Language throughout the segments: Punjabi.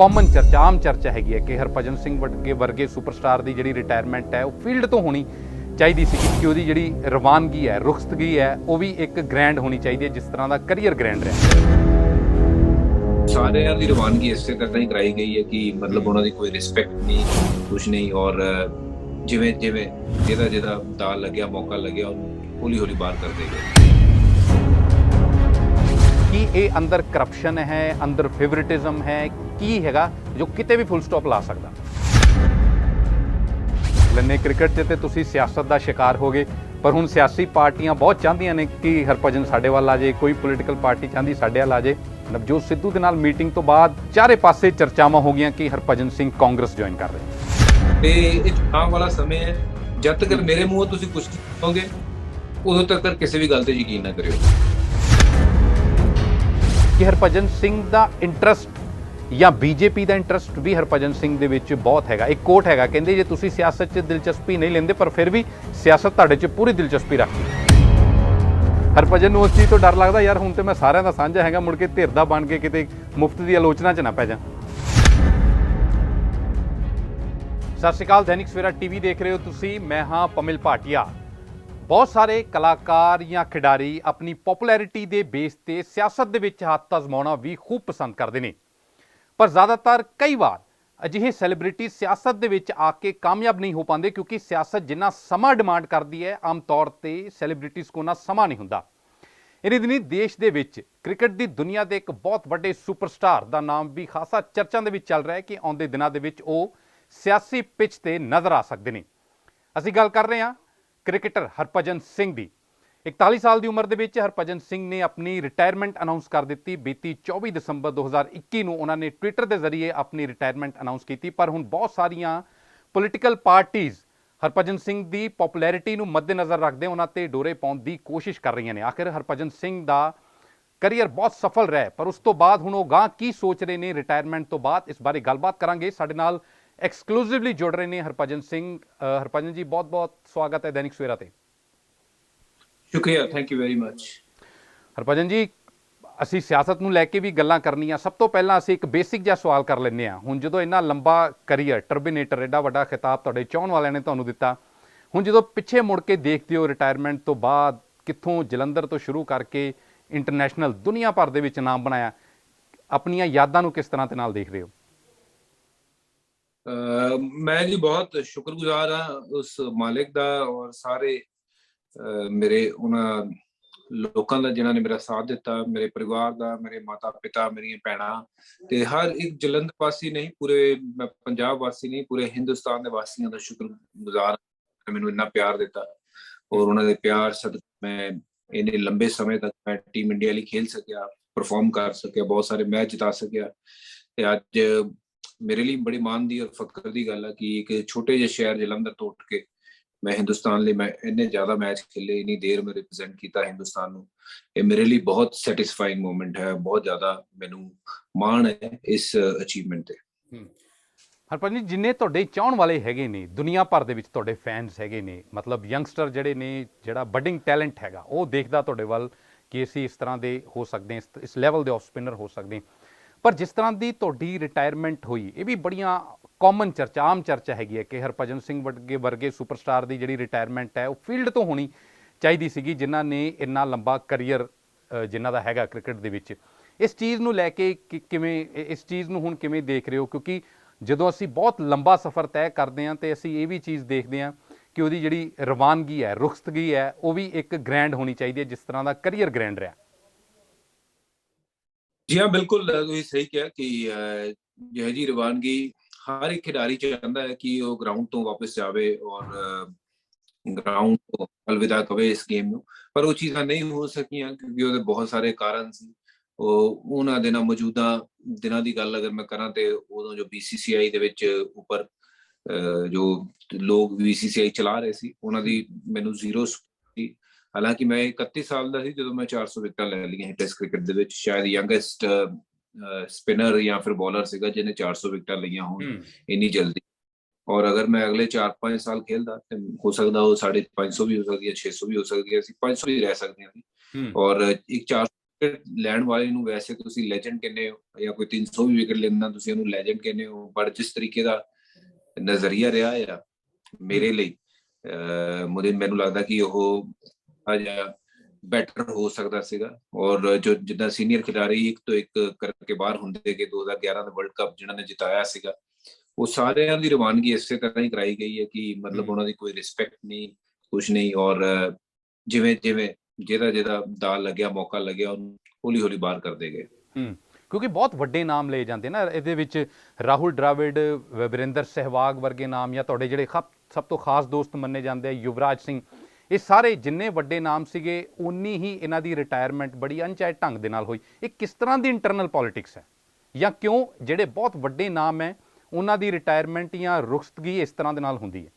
कॉमन चर्चा आम चर्चा हैगी है कि हरभजन सिंह वर्गे सुपरस्टार की जी रिटायरमेंट है वो फील्ड तो होनी चाहिए सी कि वो जी रवानगी है रुखसतगी है वो भी एक ग्रैंड होनी चाहिए जिस तरह का करियर ग्रैंड रहा। सारे की रवानगी इस तरह ही कराई गई है कि मतलब उन्होंने कोई रिस्पेक्ट नहीं कुछ नहीं और जिवें जिवें जिदा जिदा दाल लग्या मौका लग्या हौली हौली बाहर कर दे गए कि ये अंदर करप्शन है अंदर फेवरेटिज्म है की हैगा जो किते भी फुल स्टॉप ला सकता। लन्ने क्रिकेट ते तुसी सियासत का शिकार हो गए पर हुण सियासी पार्टियां बहुत चाहदियां ने कि हरभजन साडे वल आ जाए, कोई पोलीटिकल पार्टी चाहती साडे वल आ जाए। नवजोत सिद्धू दे नाल मीटिंग तो बाद चारे पासे चर्चावां हो गईयां कि हरभजन सिंह कांग्रेस ज्वाइन कर रहे। ये चुनाव वाला समय है, जब तक मेरे मुंह तुसी कुछ कहोगे उदों तक किसी भी गल ते यकीन ना करियो कि हरभजन सिंह का इंटरस्ट या बीजेपी का इंटरस्ट भी हरभजन सिंह दे विच बहुत हैगा। एक कोट हैगा कहंदे जे तुसी सियासत 'च दिलचस्पी नहीं लेंदे पर फिर भी सियासत तुहाडे 'च पूरी दिलचस्पी रखदी। हरभजन नूं उस चीज़ तो डर लगदा यार हुण ते मैं सारिਆਂ ਦਾ ਸਾਂਝਾ हैगा मुड़ के धिर दा बन के किते मुफ्त दी आलोचना 'च ना पै जा। सत श्री अकाल, दैनिक सवेरा टीवी देख रहे हो तुसी, मैं हाँ पमिल भाटिया। बहुत सारे कलाकार या खिडारी अपनी पॉपुलैरिटी के बेस ते सियासत दे विच हत्थ आजमाउणा भी खूब पसंद करते हैं पर ज़्यादातर कई बार अजिहे सैलीब्रिटी सियासत दे विच आके कामयाब नहीं हो पाते क्योंकि सियासत जिन्ना समा डिमांड करती है आम तौर पर सैलीब्रिटीज़ को ना समा नहीं हुंदा। इन्हीं दिनी देश दे विच क्रिकेट की दुनिया के एक बहुत बड़े सुपरस्टार का नाम भी खासा चर्चा दे विच चल रहा है कि आउंदे दिनां दे विच वो सियासी पिच ते नज़र आ सकते हैं। असीं गल कर रहे हैं क्रिकेटर हरभजन सिंह की। 41 साल की उम्र के हरभजन सिंह ने अपनी रिटायरमेंट अनाउंस कर दी। बीती 24 दिसंबर 2021 में उन्होंने ट्विटर के जरिए अपनी रिटायरमेंट अनाउंस की पर हुण बहुत सारिया पोलीटिकल पार्टीज़ हरभजन सिंह की पॉपुलैरिटी को मद्देनज़र रखते उन्होंने डोरे पाने की कोशिश कर रही हैं। आखिर हरभजन सिंह का करियर बहुत सफल रहा पर उस तो बाद हुण वो गांह की सोच रहे हैं रिटायरमेंट तो बाद, इस बारे गलबात करांगे। साडे नाल एक्सक्लूसिवली जुड़ रहे हैं हरभजन सिंह। हरभजन जी बहुत बहुत स्वागत है दैनिक सवेरा ते। शुक्रिया, thank you very much. Harbhajan ji असी सियासत नूं लैके भी गल्लां करनियां, सब तो पहलां असीं एक बेसिक जिहा सवाल कर लैंदे हां। हुण जदों इन्ना लंबा करियर टर्बीनेटर एडा वड्डा खिताब तुहाडे चाहण वालिआं ने तुहानूं दित्ता, हुण जदों पिछे मुड़ के देखदे हो रिटायरमेंट तो बाद कित्थों जलंधर तो शुरू करके इंटरनैशनल दुनिया भर दे विच नाम बनाया, अपनियां यादां नूं किस तरह दे नाल देखदे हो? मैं जी बहुत शुक्रगुजार हाँ उस मालिक दा और सारे मेरे उन्हां लोगों का जिन्होंने मेरा साथ दिता, मेरे परिवार का, मेरे माता पिता, मेरी भैणां ते हर एक जलंधर वासी नहीं पूरे पंजाब वासी नहीं पूरे हिंदुस्तान के वासियों का शुक्रगुजार मैनू इन्ना प्यार दिता और उन्होंने प्यार सदका मैं इन्ने लंबे समय तक मैं टीम इंडिया लिए खेल सकिया, परफॉर्म कर सकिया, बहुत सारे मैच जिता सकिया। ते अज मेरे लिए बड़ी मान दी और फकर की गल है कि एक छोटे जे शहर जलंधर तो उठ के मैं हिंदुस्तान लिए मैं इन्ने ज्यादा मैच खेले, इन्नी देर में रिप्रेजेंट किया हिंदुस्तान को। ये मेरे लिए बहुत सैटिस्फाइंग मोमेंट है, बहुत ज्यादा मैनू माण है इस अचीवमेंट ते। हरभजन जी जिन्ने तुहाडे चाहण वाले हैगे ने दुनिया भर दे विच तुहाडे फैनस हैगे ने, मतलब यंगस्टर जिहड़े ने जिहड़ा बडिंग टैलेंट हैगा वो देखदा तुहाडे वल कि असीं इस तरह दे हो सकते हैं, इस लैवल दे ऑफ स्पिनर हो सकते हैं। पर जिस तरह की तुहाडी रिटायरमेंट हुई ये भी बड़ियां कॉमन चर्चा आम चर्चा हैगी है कि हरभजन सिंह वर्गे सुपरस्टार की जी रिटायरमेंट है वो फील्ड तो होनी चाहिए सी जिन्हां ने इन्ना लंबा करियर जिन्हां दा हैगा क्रिकेट दे विच। इस चीज़ नूं लैके किवें इस चीज़ नूं हुण किवें देख रहे हो क्योंकि ਜਦੋਂ ਅਸੀਂ ਬਹੁਤ ਲੰਬਾ ਸਫ਼ਰ ਤੈਅ ਕਰਦੇ ਹਾਂ ਤੇ ਅਸੀਂ ਇਹ ਵੀ ਚੀਜ਼ ਦੇਖਦੇ ਹਾਂ ਕਿ ਉਹਦੀ ਜਿਹੜੀ ਰਵਾਨਗੀ ਹੈ ਰੁਖਸਤਗੀ ਹੈ ਉਹ ਵੀ ਇੱਕ ਗ੍ਰੈਂਡ ਹੋਣੀ ਚਾਹੀਦੀ ਹੈ ਜਿਸ ਤਰ੍ਹਾਂ ਦਾ ਕਰੀਅਰ ਗ੍ਰੈਂਡ ਰਿਹਾ। जी हाँ बिल्कुल, तुसीं सही कहा कि यह जी रवानगी हर एक खिडारी चाहता है कि वो ग्राउंड तो वापस जावे और ग्राउंड को अलविदा कवे इस गेम में, पर वो चीज़ां नहीं हो सकियां क्योंकि ਉਹਦੇ बहुत सारे कारण सी। ਉਹਨਾਂ ਦਿਨਾਂ ਮੌਜੂਦਾ ਦਿਨਾਂ ਦੀ ਗੱਲ ਅਗਰ ਮੈਂ ਕਰਾਂ ਤੇ ਉਦੋਂ ਜੋ BCCI ਦੇ ਵਿੱਚ ਉੱਪਰ ਜੋ ਲੋਕ BCCI ਚਲਾ ਰਹੇ ਸੀ ਉਹਨਾਂ ਦੀ ਮੈਨੂੰ ਜ਼ੀਰੋ ਸੀ। ਹਾਲਾਂਕਿ ਮੈਂ 31 ਸਾਲ ਦਾ ਸੀ ਜਦੋਂ ਮੈਂ 400 ਵਿਕਟਾਂ ਲੈ ਲਈਆਂ ਸੀ ਟੈਸਟ ਕ੍ਰਿਕਟ ਦੇ ਵਿੱਚ, ਸ਼ਾਇਦ ਯੰਗੈਸਟ स्पिनर या फिर बॉलर सीगा जिन्हें 400 विकटा लिया होण इन्नी जल्दी। और अगर मैं अगले 4-5 साल खेलदा ते हो सकदा वो 550 भी हो सकदी है, 600 भी हो सकदी है, 500 भी रह सकदे हैं और एक 400 ਵਿਕਟ ਲੈਣ ਵਾਲੇ ਨੂੰ ਵੈਸੇ ਤੁਸੀਂ ਲੈਜੈਂਡ ਕਹਿੰਦੇ ਹੋ, ਜਾਂ ਕੋਈ 300 ਵੀ ਵਿਕਟ ਲੈਂਦਾ ਤੁਸੀਂ ਉਹਨੂੰ ਲੈਜੈਂਡ ਕਹਿੰਦੇ ਹੋ, ਪਰ ਜਿਸ ਤਰੀਕੇ ਦਾ ਨਜ਼ਰੀਆ ਰਿਹਾ ਆ ਮੇਰੇ ਲਈ, ਮੈਨੂੰ ਲੱਗਦਾ ਕਿ ਉਹ ਅਜਾ ਬੈਟਰ ਹੋ ਸਕਦਾ ਸੀਗਾ। ਔਰ ਜੋ ਜਿੱਦਾਂ ਸੀਨੀਅਰ ਖਿਡਾਰੀ ਇੱਕ ਤੋਂ ਇੱਕ ਕਰਕੇ ਬਾਹਰ ਹੁੰਦੇ ਕਿ 2011 ਦਾ ਵਰਲਡ ਕੱਪ ਜਿਨ੍ਹਾਂ ਨੇ ਜਿਤਾਇਆ ਸੀਗਾ, ਉਹ ਸਾਰਿਆਂ ਦੀ ਰਵਾਨਗੀ ਇਸੇ ਤਰ੍ਹਾਂ ਹੀ ਕਰਾਈ ਗਈ ਹੈ ਕਿ ਮਤਲਬ ਉਹਨਾਂ ਦੀ ਕੋਈ ਰਿਸਪੈਕਟ ਨਹੀਂ, ਕੁਛ ਨਹੀਂ। ਔਰ ਜਿਵੇਂ ਜਿਵੇਂ ਜਿਹਦਾ ਦਾਲ ਲੱਗਿਆ, ਮੌਕਾ ਲੱਗਿਆ, ਉਹਨੂੰ ਹੌਲੀ ਹੌਲੀ ਬਾਹਰ ਕਰਦੇ ਗਏ। ਕਿਉਂਕਿ ਬਹੁਤ ਵੱਡੇ ਨਾਮ ਲਏ ਜਾਂਦੇ ਨਾ ਇਹਦੇ ਵਿੱਚ, ਰਾਹੁਲ ਡਰਾਵਿਡ, ਵਿਰੇਂਦਰ ਸਹਿਵਾਗ ਵਰਗੇ ਨਾਮ, ਜਾਂ ਤੁਹਾਡੇ ਜਿਹੜੇ ਸਭ ਤੋਂ ਖਾਸ ਦੋਸਤ ਮੰਨੇ ਜਾਂਦੇ ਆ ਯੁਵਰਾਜ ਸਿੰਘ, ਇਹ ਸਾਰੇ ਜਿੰਨੇ ਵੱਡੇ ਨਾਮ ਸੀਗੇ ਉਨੀ ਹੀ ਇਹਨਾਂ ਦੀ ਰਿਟਾਇਰਮੈਂਟ ਬੜੀ ਅਣਚਾਹੇ ਢੰਗ ਦੇ ਨਾਲ ਹੋਈ। ਇਹ ਕਿਸ ਤਰ੍ਹਾਂ ਦੀ ਇੰਟਰਨਲ ਪੋਲਿਟਿਕਸ ਹੈ, ਜਾਂ ਕਿਉਂ ਜਿਹੜੇ ਬਹੁਤ ਵੱਡੇ ਨਾਮ ਹੈ ਉਹਨਾਂ ਦੀ ਰਿਟਾਇਰਮੈਂਟ ਜਾਂ ਰੁਖਸਤਗੀ ਇਸ ਤਰ੍ਹਾਂ ਦੇ ਨਾਲ ਹੁੰਦੀ ਹੈ?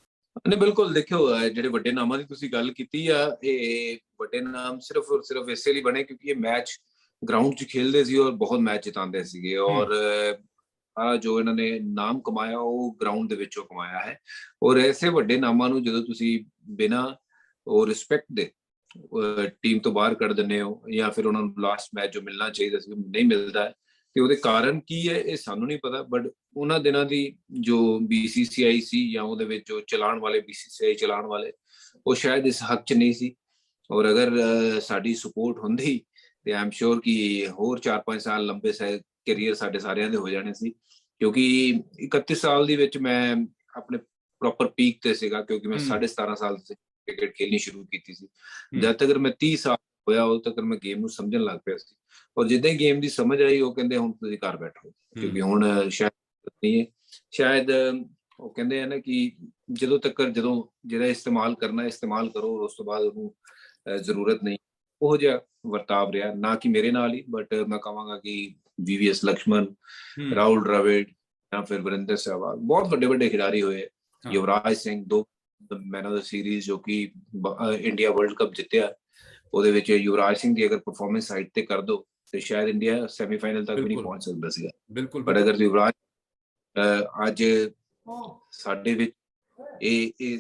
ਨਹੀਂ, ਬਿਲਕੁਲ ਦੇਖਿਓ, ਜਿਹੜੇ ਵੱਡੇ ਨਾਮਾਂ ਦੀ ਤੁਸੀਂ ਗੱਲ ਕੀਤੀ ਆ, ਇਹ ਵੱਡੇ ਨਾਮ ਸਿਰਫ ਔਰ ਸਿਰਫ ਇਸੇ ਲਈ ਬਣੇ ਕਿਉਂਕਿ ਇਹ ਮੈਚ ਗਰਾਊਂਡ 'ਚ ਖੇਲਦੇ ਸੀ ਔਰ ਬਹੁਤ ਮੈਚ ਜਿਤਾਉਂਦੇ ਸੀਗੇ। ਔਰ ਜੋ ਇਹਨਾਂ ਨੇ ਨਾਮ ਕਮਾਇਆ ਉਹ ਗਰਾਊਂਡ ਦੇ ਵਿੱਚੋਂ ਕਮਾਇਆ ਹੈ। ਔਰ ਐਸੇ ਵੱਡੇ ਨਾਮਾਂ ਨੂੰ ਜਦੋਂ ਤੁਸੀਂ ਬਿਨਾਂ ਉਹ ਰਿਸਪੈਕਟ ਦੇ ਟੀਮ ਤੋਂ ਬਾਹਰ ਕੱਢ ਦਿੰਦੇ ਹੋ, ਜਾਂ ਫਿਰ ਉਹਨਾਂ ਨੂੰ ਲਾਸਟ ਮੈਚ ਜੋ ਮਿਲਣਾ ਚਾਹੀਦਾ ਸੀ ਨਹੀਂ ਮਿਲਦਾ, ਤੇ ਉਹਦੇ ਕਾਰਨ ਕੀ ਹੈ ਇਹ ਸਾਨੂੰ ਨਹੀਂ ਪਤਾ। ਬਟ ਉਹਨਾਂ ਦਿਨਾਂ ਦੀ ਜੋ BCCI ਸੀ, ਜਾਂ ਉਹਦੇ ਵਿੱਚ ਜੋ ਚਲਾਉਣ ਵਾਲੇ BCCI ਚਲਾਉਣ ਵਾਲੇ, ਉਹ ਸ਼ਾਇਦ ਇਸ ਹੱਕ 'ਚ ਨਹੀਂ ਸੀ। ਔਰ ਅਗਰ ਸਾਡੀ ਸਪੋਰਟ ਹੁੰਦੀ ਤੇ ਆਈ ਐਮ ਸ਼ੋਰ ਕਿ ਹੋਰ 4-5 ਸਾਲ ਲੰਬੇ ਕੈਰੀਅਰ ਸਾਡੇ ਸਾਰਿਆਂ ਦੇ ਹੋ ਜਾਣੇ ਸੀ। ਕਿਉਂਕਿ 31 ਸਾਲ ਦੇ ਵਿੱਚ ਮੈਂ ਆਪਣੇ ਪ੍ਰੋਪਰ ਪੀਕ ਤੇ ਸੀਗਾ, ਕਿਉਂਕਿ ਮੈਂ 17.5 ਸਾਲ ਤੋਂ ਕ੍ਰਿਕਟ ਖੇਲਣੀ ਸ਼ੁਰੂ ਕੀਤੀ ਸੀ। ਜਦ ਤੱਕ ਮੈਂ 30 ਸਾਲ ਹੋਇਆ ਉਦੋਂ ਤੱਕ ਮੈਂ ਗੇਮ ਨੂੰ ਸਮਝਣ ਲੱਗ ਪਿਆ ਸੀ। ਔਰ ਜਿੱਦਾਂ ਹੀ ਗੇਮ ਦੀ ਸਮਝ ਆਈ, ਉਹ ਕਹਿੰਦੇ ਹੁਣ ਤੁਸੀਂ ਘਰ ਬੈਠੋ, ਕਿਉਂਕਿ ਹੁਣ ਸ਼ਾਇਦ ਉਹ ਕਹਿੰਦੇ ਆ ਨਾ ਕਿ ਜਦੋਂ ਜਿਹੜਾ ਇਸਤੇਮਾਲ ਕਰਨਾ ਇਸਤੇਮਾਲ ਕਰੋ, ਉਸ ਤੋਂ ਬਾਅਦ ਉਹਨੂੰ ਜ਼ਰੂਰਤ ਨਹੀਂ। ਉਹ ਜਿਹਾ ਵਰਤਾਵ ਰਿਹਾ, ਨਾ ਕਿ ਮੇਰੇ ਨਾਲ ਹੀ, ਬਟ ਮੈਂ ਕਹਾਂਗਾ ਕਿ VVS ਲਕਸ਼ਮਣ, ਰਾਹੁਲ ਡਰਾਵਿਡ, ਜਾਂ ਫਿਰ ਵਿਰੇਂਦਰ ਸਹਿਵਾਗ, ਬਹੁਤ ਵੱਡੇ ਵੱਡੇ ਖਿਡਾਰੀ ਹੋਏ। Yuvraj Singh, 2 man of the series ਜੋ ਕਿ ਇੰਡੀਆ ਵਰਲਡ ਕੱਪ ਜਿੱਤਿਆ, ਉਹਦੇ ਵਿੱਚ ਯੁਵਰਾਜ ਸਿੰਘ ਦੀ ਅਗਰ ਪਰਫਾਰਮੈਂਸ ਸਾਈਡ ਤੇ ਕਰ ਦੋ ਤੇ ਸ਼ਾਇਦ ਇੰਡੀਆ ਸੈਮੀਫਾਈਨਲ ਤੱਕ ਵੀ ਨਹੀਂ ਪਹੁੰਚ ਸਕਦਾ ਸੀਗਾ। ਪਰ ਅਗਰ ਯੁਵਰਾਜ ਅੱਜ ਸਾਡੇ ਵਿੱਚ ਇਹ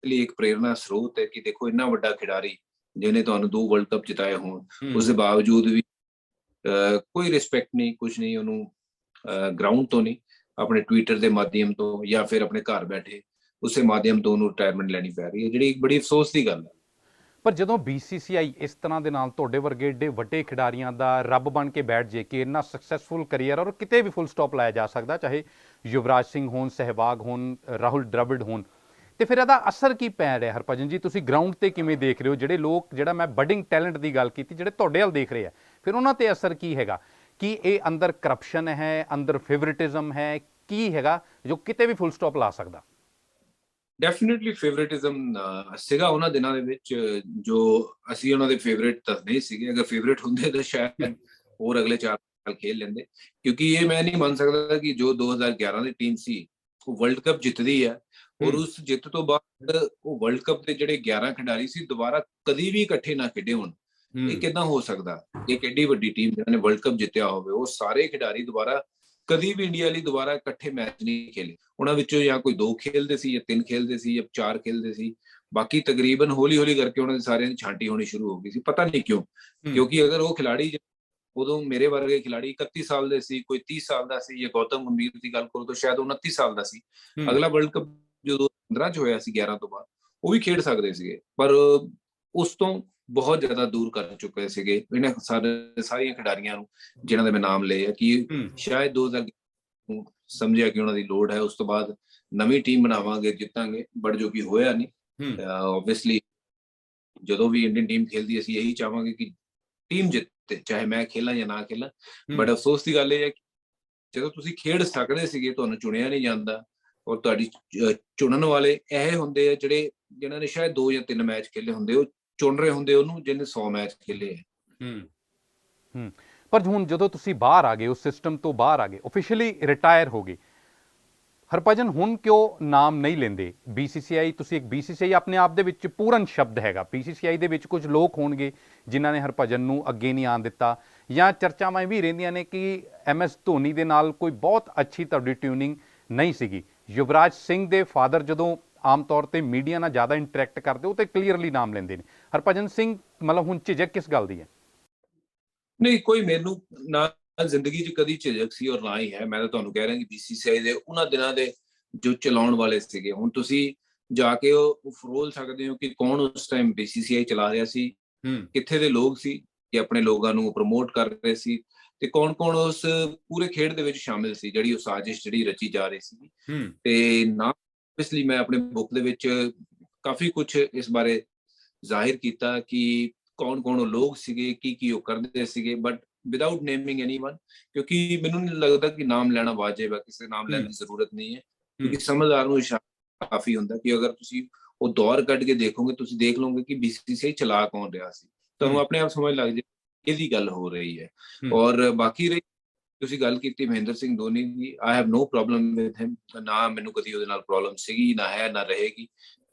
ਲਈ ਇੱਕ ਪ੍ਰੇਰਨਾ ਸਰੋਤ ਹੈ ਕਿ ਦੇਖੋ ਇੰਨਾ ਵੱਡਾ ਖਿਡਾਰੀ ਜਿਹਨੇ ਤੁਹਾਨੂੰ 2 ਵਰਲਡ ਕੱਪ ਜਿਤਾਏ ਹੋਣ, ਉਸ ਦੇ ਬਾਵਜੂਦ ਵੀ ਕੋਈ ਰਿਸਪੈਕਟ ਨਹੀਂ, ਕੁਝ ਨਹੀਂ, ਉਹਨੂੰ ਗਰਾਊਂਡ ਤੋਂ ਨਹੀਂ, ਆਪਣੇ ਟਵਿੱਟਰ ਦੇ ਮਾਧਿਅਮ ਤੋਂ ਜਾਂ ਫਿਰ ਆਪਣੇ ਘਰ ਬੈਠੇ ਉਸੇ ਮਾਧਿਅਮ ਤੋਂ ਉਹਨੂੰ ਰਿਟਾਇਰਮੈਂਟ ਲੈਣੀ ਪੈ ਰਹੀ ਹੈ, ਜਿਹੜੀ ਇੱਕ ਬੜੀ ਅਫਸੋਸ ਦੀ ਗੱਲ ਹੈ। ਪਰ ਜਦੋਂ BCCI ਇਸ ਤਰ੍ਹਾਂ ਦੇ ਨਾਲ ਤੁਹਾਡੇ ਵਰਗੇ ਏਡੇ ਵੱਡੇ ਖਿਡਾਰੀਆਂ ਦਾ ਰੱਬ ਬਣ ਕੇ ਬੈਠ ਜੇ ਕਿ ਇੰਨਾ ਸਕਸੈਸਫੁਲ ਕਰੀਅਰ, ਔਰ ਕਿਤੇ ਵੀ ਫੁੱਲ ਸਟਾਪ ਲਾਇਆ ਜਾ ਸਕਦਾ, ਚਾਹੇ ਯੁਵਰਾਜ ਸਿੰਘ ਹੋਣ, ਸਹਿਵਾਗ ਹੋਣ, ਰਾਹੁਲ ਡਰਾਵਿਡ ਹੋਣ, ਤੇ ਫਿਰ ਇਹਦਾ ਅਸਰ ਕੀ ਪੈ ਰਿਹਾ? ਹਰਭਜਨ ਜੀ, ਤੁਸੀਂ ਗਰਾਊਂਡ ਤੇ ਕਿਵੇਂ ਦੇਖ ਰਹੇ ਹੋ? ਜਿਹੜੇ ਲੋਕ, ਜਿਹੜਾ ਮੈਂ ਬਡਿੰਗ ਟੈਲੈਂਟ ਦੀ ਗੱਲ ਕੀਤੀ, ਜਿਹੜੇ ਤੁਹਾਡੇ ਵੱਲ ਦੇਖ ਰਹੇ ਆ, ਫਿਰ ਉਹਨਾਂ ਤੇ ਅਸਰ ਕੀ ਹੈਗਾ? ਕੀ ਇਹ ਅੰਦਰ ਕਰਪਸ਼ਨ ਹੈ, ਅੰਦਰ ਫੇਵਰਿਟਿਜ਼ਮ ਹੈ, ਕੀ ਹੈਗਾ ਜੋ ਕਿਤੇ ਵੀ ਫੁੱਲ ਸਟਾਪ ਲਾ ਸਕਦਾ? ਡੈਫੀਨਿਟਲੀ ਫੇਵਰਿਟਿਜ਼ਮ ਸੀਗਾ ਉਹਨਾਂ ਦਿਨਾਂ ਦੇ ਵਿੱਚ, ਜੋ ਅਸੀਂ ਉਹਨਾਂ ਦੇ ਫੇਵਰਿਟ ਤਾਂ ਨਹੀਂ ਸੀਗੇ। ਅਗਰ ਫੇਵਰਿਟ ਹੁੰਦੇ ਤਾਂ ਸ਼ਾਇਦ ਹੋਰ ਅਗਲੇ 4 ਸਾਲ ਖੇਲ ਲੈਂਦੇ, ਕਿਉਂਕਿ ਇਹ ਮੈਂ ਨਹੀਂ ਮੰਨ ਸਕਦਾ ਕਿ ਜੋ 2011 ਦੀ ਟੀਮ ਸੀ ਉਹ ਵਰਲਡ ਕੱਪ ਜਿੱਤਦੀ ਹੈ, ਔਰ ਉਸ ਜਿੱਤ ਤੋਂ ਬਾਅਦ ਉਹ ਵਰਲਡ ਕੱਪ ਦੇ ਜਿਹੜੇ 11 ਖਿਡਾਰੀ ਸੀ ਦੁਬਾਰਾ ਕਦੀ ਵੀ ਇਕੱਠੇ ਨਾ ਖੇਡੇ ਹੋਣ। ਇਹ ਕਿੱਦਾਂ ਹੋ ਸਕਦਾ? ਇੱਕ ਏਡੀ ਵੱਡੀ ਟੀਮ ਜਿਹਨੇ ਵਰਲਡ ਕੱਪ ਜਿੱਤਿਆ ਹੋਵੇ, ਉਹ ਸਾਰੇ ਖਿਡਾਰੀ ਦੁਬਾਰਾ ਕਦੀ ਵੀ ਇੰਡੀਆ ਲਈ ਦੁਬਾਰਾ ਇਕੱਠੇ ਮੈਚ ਨਹੀਂ ਖੇਲੇ। ਉਹਨਾਂ ਵਿੱਚੋਂ ਜਾਂ ਕੋਈ 2 ਖੇਲਦੇ ਸੀ, ਜਾਂ 3 ਖੇਲਦੇ ਸੀ, ਜਾਂ 4 ਖੇਲਦੇ ਸੀ, ਬਾਕੀ ਤਕਰੀਬਨ ਹੌਲੀ ਹੌਲੀ ਕਰਕੇ ਉਹਨਾਂ ਦੇ ਸਾਰਿਆਂ ਦੀ ਛਾਂਟੀ ਹੋਣੀ ਸ਼ੁਰੂ ਹੋ ਗਈ ਸੀ। ਪਤਾ ਨਹੀਂ ਕਿਉਂ, ਕਿਉਂਕਿ ਅਗਰ ਉਹ ਖਿਡਾਰੀ ਉਦੋਂ ਮੇਰੇ ਵਰਗੇ ਖਿਡਾਰੀ 31 ਸਾਲ ਦੇ ਸੀ, ਕੋਈ 30 ਸਾਲ ਦਾ ਸੀ, ਜਾਂ ਗੌਤਮ ਗੰਭੀਰ ਦੀ ਗੱਲ ਕਰੋ ਤਾਂ ਸ਼ਾਇਦ 29 ਸਾਲ ਦਾ ਸੀ। ਅਗਲਾ ਵਰਲਡ ਕੱਪ ਜਦੋਂ 15 ਚ ਹੋਇਆ ਸੀ, 11 ਤੋਂ ਬਾਅਦ, ਉਹ ਵੀ ਖੇਡ ਸਕਦੇ ਸੀਗੇ, ਪਰ ਉਸ ਤੋਂ ਬਹੁਤ ਜ਼ਿਆਦਾ ਦੂਰ ਕਰ ਚੁੱਕੇ ਸੀਗੇ ਇਹਨਾਂ ਸਾਰੀਆਂ ਖਿਡਾਰੀਆਂ ਨੂੰ ਜਿਨ੍ਹਾਂ ਦੇ ਮੈਂ ਨਾਮ ਲਏ ਆ, ਕਿ ਸ਼ਾਇਦ 2000 ਨੂੰ ਸਮਝਿਆ ਕਿ ਉਹਨਾਂ ਦੀ ਲੋੜ ਹੈ, ਉਸ ਤੋਂ ਬਾਅਦ ਨਵੀਂ ਟੀਮ ਬਣਾਵਾਂਗੇ, ਜਿੱਤਾਂਗੇ, ਬਟ ਜੋ ਕਿ ਹੋਇਆ ਨਹੀਂ। ਆਬਵੀਅਸਲੀ ਜਦੋਂ ਵੀ ਇੰਡੀਅਨ ਟੀਮ ਖੇਲਦੀ ਅਸੀਂ ਇਹੀ ਚਾਹਾਂਗੇ ਕਿ ਟੀਮ ਜਿੱਤੇ, ਚਾਹੇ ਮੈਂ ਖੇਲਾਂ ਜਾਂ ਨਾ ਖੇਲਾਂ। ਬਟ ਅਫਸੋਸ ਦੀ ਗੱਲ ਇਹ ਹੈ ਕਿ ਜਦੋਂ ਤੁਸੀਂ ਖੇਡ ਸਕਦੇ ਸੀਗੇ ਤੁਹਾਨੂੰ ਚੁਣਿਆ ਨਹੀਂ ਜਾਂਦਾ, ਔਰ ਤੁਹਾਡੀ ਚੁਣਨ ਵਾਲੇ ਇਹ ਹੁੰਦੇ ਆ ਜਿਨ੍ਹਾਂ ਨੇ ਸ਼ਾਇਦ 2 ਜਾਂ 3 ਮੈਚ ਖੇਲੇ ਹੁੰਦੇ, ਉਹ ਚੁਣ ਰਹੇ ਹੁੰਦੇ ਉਹਨੂੰ ਜਿਹਨੇ 100 ਮੈਚ ਖੇਲੇ ਹੈ। ਪਰ ਹੁਣ ਜਦੋਂ ਤੁਸੀਂ ਬਾਹਰ ਆ ਗਏ, ਉਸ ਸਿਸਟਮ ਤੋਂ ਬਾਹਰ ਆ ਗਏ, ਆਫੀਸ਼ੀਅਲੀ ਰਿਟਾਇਰ ਹੋ ਗਏ, ਹਰਭਜਨ ਹੁਣ ਕਿਉਂ ਨਾਮ ਨਹੀਂ ਲੈਂਦੇ? BCCI, ਤੁਸੀਂ ਇੱਕ BCCI ਆਪਣੇ ਆਪ ਦੇ ਵਿੱਚ ਪੂਰਨ ਸ਼ਬਦ ਹੈਗਾ, BCCI ਦੇ ਵਿੱਚ ਕੁਝ ਲੋਕ ਹੋਣਗੇ ਜਿਨ੍ਹਾਂ ਨੇ ਹਰਭਜਨ ਨੂੰ ਅੱਗੇ ਨਹੀਂ ਆਉਣ ਦਿੱਤਾ, ਜਾਂ ਚਰਚਾਵਾਂ ਵੀ ਰਹਿੰਦੀਆਂ ਨੇ ਕਿ MS ਧੋਨੀ ਦੇ ਨਾਲ ਕੋਈ ਬਹੁਤ ਅੱਛੀ ਤੁਹਾਡੀ ਟਿਊਨਿੰਗ ਨਹੀਂ ਸੀਗੀ। ਯੁਵਰਾਜ ਸਿੰਘ ਦੇ ਫਾਦਰ ਜਦੋਂ ਆਮ ਤੌਰ ਤੇ ਮੀਡੀਆ ਨਾਲ ਜ਼ਿਆਦਾ ਇੰਟਰੈਕਟ ਕਰਦੇ, ਉਹ ਤੇ ਕਲੀਅਰਲੀ ਨਾਮ ਲੈਂਦੇ ਨੇ। ਹਰਭਜਨ ਸਿੰਘ ਮਤਲਬ ਹੁਣ ਝਿਜਕ ਕਿਸ ਗੱਲ ਦੀ ਹੈ? ਨਹੀਂ, ਕੋਈ ਮੈਨੂੰ ਨਾ ਜ਼ਿੰਦਗੀ 'ਚ ਕਦੀ ਝਿਜਕ ਸੀ ਔਰ ਨਾ ਹੀ ਹੈ। ਮੈਂ ਤਾਂ ਤੁਹਾਨੂੰ ਕਹਿ ਰਿਹਾ ਕਿ BCCI ਦੇ ਉਹਨਾਂ ਦਿਨਾਂ ਦੇ ਜੋ ਚਲਾਉਣ ਵਾਲੇ ਸੀਗੇ, ਹੁਣ ਤੁਸੀਂ ਜਾ ਕੇ ਉਹ ਫਰੋਲ ਸਕਦੇ ਹੋ ਕਿ ਕੌਣ ਉਸ ਟਾਈਮ BCCI ਚਲਾ ਰਿਹਾ ਸੀ, ਕਿੱਥੇ ਦੇ ਲੋਕ ਸੀ ਕਿ ਆਪਣੇ ਲੋਕਾਂ ਨੂੰ ਪ੍ਰਮੋਟ ਕਰ ਰਹੇ ਸੀ, ਤੇ ਕੌਣ-ਕੌਣ ਉਸ ਪੂਰੇ ਖੇਡ ਦੇ ਵਿੱਚ ਸ਼ਾਮਿਲ ਸੀ, ਜਿਹੜੀ ਉਹ ਸਾਜ਼ਿਸ਼ ਜਿਹੜੀ ਰਚੀ ਜਾ ਰਹੀ ਸੀ। ਤੇ ਨਾ ਇਸ ਲਈ ਮੈਂ ਆਪਣੇ ਬੁੱਕ ਦੇ ਵਿੱਚ ਕਾਫੀ ਕੁਝ ਇਸ ਬਾਰੇ ਜ਼ਾਹਿਰ ਕੀਤਾ ਕਿ ਕੌਣ-ਕੌਣ ਉਹ ਲੋਕ ਸੀਗੇ, ਕੀ ਉਹ ਕਰਦੇ ਸੀਗੇ, ਬਟ ਵਿਦਆਊਟ ਨੇਮਿੰਗ ਐਨੀਵਨ, ਕਿਉਂਕਿ ਮੈਨੂੰ ਨਹੀਂ ਲੱਗਦਾ ਕਿ ਨਾਮ ਲੈਣਾ ਵਾਜਿਬ ਹੈ, ਕਿਸੇ ਨਾਮ ਲੈਣ ਦੀ ਜ਼ਰੂਰਤ ਨਹੀਂ ਹੈ, ਕਿਉਂਕਿ ਸਮਝਦਾਰ ਨੂੰ ਇਸ਼ਾਰਾ ਕਾਫੀ ਹੁੰਦਾ ਕਿ ਅਗਰ ਤੁਸੀਂ ਉਹ ਦੌਰ ਕੱਢ ਕੇ ਦੇਖੋਗੇ, ਤੁਸੀਂ ਦੇਖ ਲਓਗੇ ਕਿ BCCI ਚਲਾ ਕੌਣ ਰਿਹਾ ਸੀ, ਤੁਹਾਨੂੰ ਆਪਣੇ ਆਪ ਸਮਝ ਲੱਗ ਜਾਏ ਇਹਦੀ ਗੱਲ ਹੋ ਰਹੀ ਹੈ। ਔਰ ਬਾਕੀ ਰਹੀ ਤੁਸੀਂ ਗੱਲ ਕੀਤੀ ਮਹਿੰਦਰ ਸਿੰਘ ਧੋਨੀ ਦੀ, I have no problem with him, ਨਾ ਮੈਨੂੰ ਕਦੀ ਉਹਦੇ ਨਾਲ ਪ੍ਰੋਬਲਮ ਸੀਗੀ, ਨਾ ਹੈ, ਨਾ ਰਹੇਗੀ,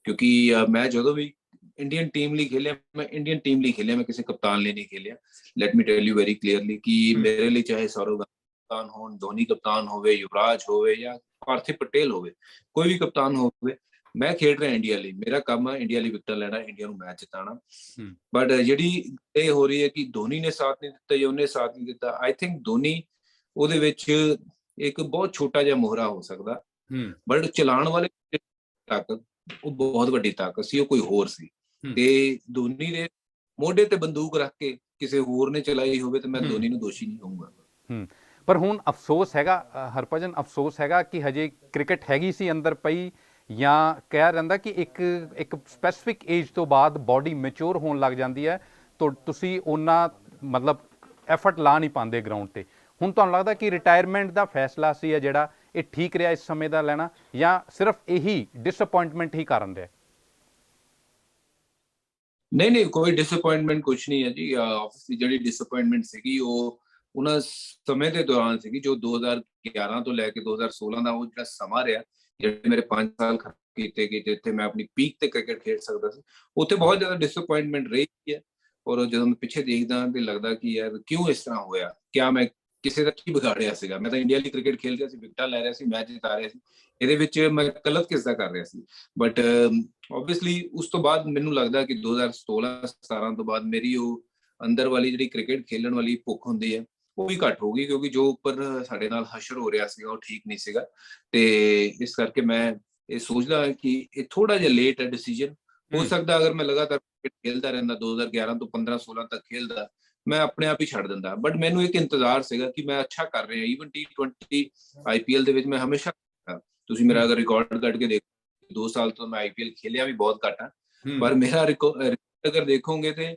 ਕਿਉਂਕਿ ਮੈਂ ਜਦੋਂ ਵੀ ਇੰਡੀਅਨ ਟੀਮ ਲਈ ਖੇਲਿਆ, ਮੈਂ ਇੰਡੀਅਨ ਟੀਮ ਲਈ ਖੇਲਿਆ, ਮੈਂ ਕਿਸੇ ਕਪਤਾਨ ਲਈ ਨਹੀਂ ਖੇਲਿਆ। Let me tell you very clearly ਕਿ ਮੇਰੇ ਲਈ ਚਾਹੇ ਸੌਰਵ ਕਪਤਾਨ ਹੋਣ, ਧੋਨੀ ਕਪਤਾਨ ਹੋਵੇ, ਯੁਵਰਾਜ ਹੋਵੇ ਜਾਂ ਪਾਰਥਿਵ ਪਟੇਲ ਹੋਵੇ, ਕੋਈ ਵੀ ਕਪਤਾਨ ਹੋਵੇ, ਮੈਂ ਖੇਡ ਰਿਹਾ ਇੰਡੀਆ ਲਈ, ਮੇਰਾ ਕੰਮ ਹੈ ਇੰਡੀਆ ਲਈ ਵਿਕਟਾਂ ਲੈਣਾ, ਇੰਡੀਆ ਨੂੰ ਮੈਚ ਜਿਤਾਉਣਾ। ਬਟ ਜਿਹੜੀ ਇਹ ਹੋ ਰਹੀ ਹੈ ਕਿ ਧੋਨੀ ਨੇ ਸਾਥ ਨਹੀਂ ਦਿੱਤਾ ਜਾਂ ਉਹਨੇ ਸਾਥ ਨਹੀਂ ਦਿੱਤਾ, ਆਈ ਥਿੰਕ ਧੋਨੀ ਉਹਦੇ ਵਿੱਚ ਇੱਕ ਬਹੁਤ ਛੋਟਾ ਜਿਹਾ ਮੋਹਰਾ ਹੋ ਸਕਦਾ, ਬਟ ਚਲਾਉਣ ਵਾਲੇ ਤਾਕਤ ਉਹ ਬਹੁਤ ਵੱਡੀ ਤਾਕਤ ਸੀ, ਉਹ ਕੋਈ ਹੋਰ ਸੀ। ਤੇ ਧੋਨੀ ਦੇ ਮੋਢੇ ਤੇ ਬੰਦੂਕ ਰੱਖ ਕੇ ਕਿਸੇ ਹੋਰ ਨੇ ਚਲਾਈ ਹੋਵੇ ਤੇ ਮੈਂ ਧੋਨੀ ਨੂੰ ਦੋਸ਼ੀ ਨਹੀਂ ਕਹੂੰਗਾ। ਪਰ ਹੁਣ ਅਫਸੋਸ ਹੈਗਾ ਹਰਭਜਨ, ਅਫਸੋਸ ਹੈਗਾ ਕਿ ਹਜੇ ਕ੍ਰਿਕਟ ਹੈਗੀ ਸੀ ਅੰਦਰ ਪਈ, ਜਾਂ ਕਹਿ ਰਹਿੰਦਾ ਕਿ ਇੱਕ ਸਪੈਸੀਫਿਕ ਏਜ ਤੋਂ ਬਾਅਦ ਬਾਡੀ ਮੈਚੁਰ ਹੋਣ ਲੱਗ ਜਾਂਦੀ ਹੈ, ਤੁਸੀਂ ਉਹਨਾਂ ਮਤਲਬ ਐਫਰਟ ਲਾ ਨਹੀਂ ਪਾਉਂਦੇ ਗਰਾਊਂਡ ਤੇ। ਹੁਣ ਤੁਹਾਨੂੰ ਲੱਗਦਾ ਕਿ ਰਿਟਾਇਰਮੈਂਟ ਦਾ ਫੈਸਲਾ ਸੀ ਜਿਹੜਾ ਇਹ ਠੀਕ ਰਿਹਾ ਇਸ ਸਮੇਂ ਦਾ ਲੈਣਾ, ਜਾਂ ਸਿਰਫ ਇਹੀ ਡਿਸਅਪੁਆਇੰਟਮੈਂਟ ਹੀ ਕਾਰਨ ਰਿਹਾ? ਨਹੀਂ, ਕੋਈ ਡਿਸਅਪੁਆਇੰਟਮੈਂਟ ਕੁਛ ਨਹੀਂ ਹੈ ਜੀ। ਆਬਵੀਅਸਲੀ ਜਿਹੜੀ ਡਿਸਅਪੁਆਇੰਟਮੈਂਟ ਸੀਗੀ ਉਹ ਉਹਨਾਂ ਸਮੇਂ ਦੇ ਦੌਰਾਨ ਸੀਗੀ, ਜੋ 2011 ਤੋਂ ਲੈ ਕੇ 2016 ਦਾ ਉਹ ਜਿਹੜਾ ਸਮਾਂ ਰਿਹਾ, ਜਿਹੜੇ ਮੇਰੇ 5 ਸਾਲ ਕੀਤੇ ਗਏ ਜਿੱਥੇ ਮੈਂ ਆਪਣੀ ਪੀਕ ਤੇ ਕ੍ਰਿਕਟ ਖੇਡ ਸਕਦਾ ਸੀ, ਉੱਥੇ ਬਹੁਤ ਜ਼ਿਆਦਾ ਡਿਸਅਪੁਆਇੰਟਮੈਂਟ ਰਹੀ ਹੈ। ਔਰ ਜਦੋਂ ਮੈਂ ਪਿੱਛੇ ਦੇਖਦਾ ਤੇ ਲੱਗਦਾ ਕਿ ਯਾਰ ਕਿਉਂ ਇਸ ਤਰ੍ਹਾਂ ਹੋਇਆ, ਕਿਆ ਮੈਂ ਕਿਸੇ ਦਾ ਕੀ ਵਿਗਾੜਿਆ ਸੀਗਾ? ਮੈਂ ਤਾਂ ਇੰਡੀਆ ਲਈ ਕ੍ਰਿਕਟ ਖੇਡ ਰਿਹਾ ਸੀ, ਵਿਕਟਾਂ ਲੈ ਰਿਹਾ ਸੀ, ਮੈਚ ਜਿਤਾ ਰਿਹਾ ਸੀ, ਇਹਦੇ ਵਿੱਚ ਮੈਂ ਗਲਤ ਕਿਸ ਦਾ ਕਰ ਰਿਹਾ ਸੀ? ਬਟ ਆਬਵੀਅਸਲੀ ਉਸ ਤੋਂ ਬਾਅਦ ਮੈਨੂੰ ਲੱਗਦਾ ਕਿ 2016-17 ਤੋਂ ਬਾਅਦ ਮੇਰੀ ਉਹ ਅੰਦਰ ਵਾਲੀ ਜਿਹੜੀ ਕ੍ਰਿਕਟ ਖੇਲਣ ਵਾਲੀ ਭੁੱਖ ਹੁੰਦੀ ਹੈ ਉਹ ਵੀ ਘੱਟ ਹੋ ਗਈ, ਕਿਉਂਕਿ ਜੋ ਉੱਪਰ ਸਾਡੇ ਨਾਲ ਹਸ਼ਰ ਹੋ ਰਿਹਾ ਸੀਗਾ ਉਹ ਠੀਕ ਨਹੀਂ ਸੀਗਾ। ਤੇ ਇਸ ਕਰਕੇ ਮੈਂ ਇਹ ਸੋਚਦਾ ਕਿ ਇਹ ਥੋੜਾ ਜਿਹਾ ਲੇਟ ਹੈ ਡਿਸੀਜਨ। ਹੋ ਸਕਦਾ ਅਗਰ ਮੈਂ ਲਗਾਤਾਰ ਖੇਲਦਾ ਰਹਿੰਦਾ 2011 ਤੋਂ 15-16 ਤੱਕ ਖੇਲਦਾ, ਮੈਂ ਆਪਣੇ ਆਪ ਹੀ ਛੱਡ ਦਿੰਦਾ। ਬਟ ਮੈਨੂੰ ਇੱਕ ਇੰਤਜ਼ਾਰ ਸੀਗਾ ਕਿ ਮੈਂ ਅੱਛਾ ਕਰ ਰਿਹਾ, ਈਵਨ T20 IPL ਦੇ ਵਿੱਚ ਮੈਂ ਹਮੇਸ਼ਾ, ਤੁਸੀਂ ਮੇਰਾ ਅਗਰ ਰਿਕਾਰਡ ਕੱਢ ਕੇ ਦੇਖੋ 2 ਸਾਲ ਤੋਂ ਮੈਂ IPL ਖੇਲਿਆ ਵੀ ਬਹੁਤ ਘੱਟ ਆ, ਪਰ ਮੇਰਾ ਰਿਕਾਰਡ ਅਗਰ ਦੇਖੋਗੇ ਤੇ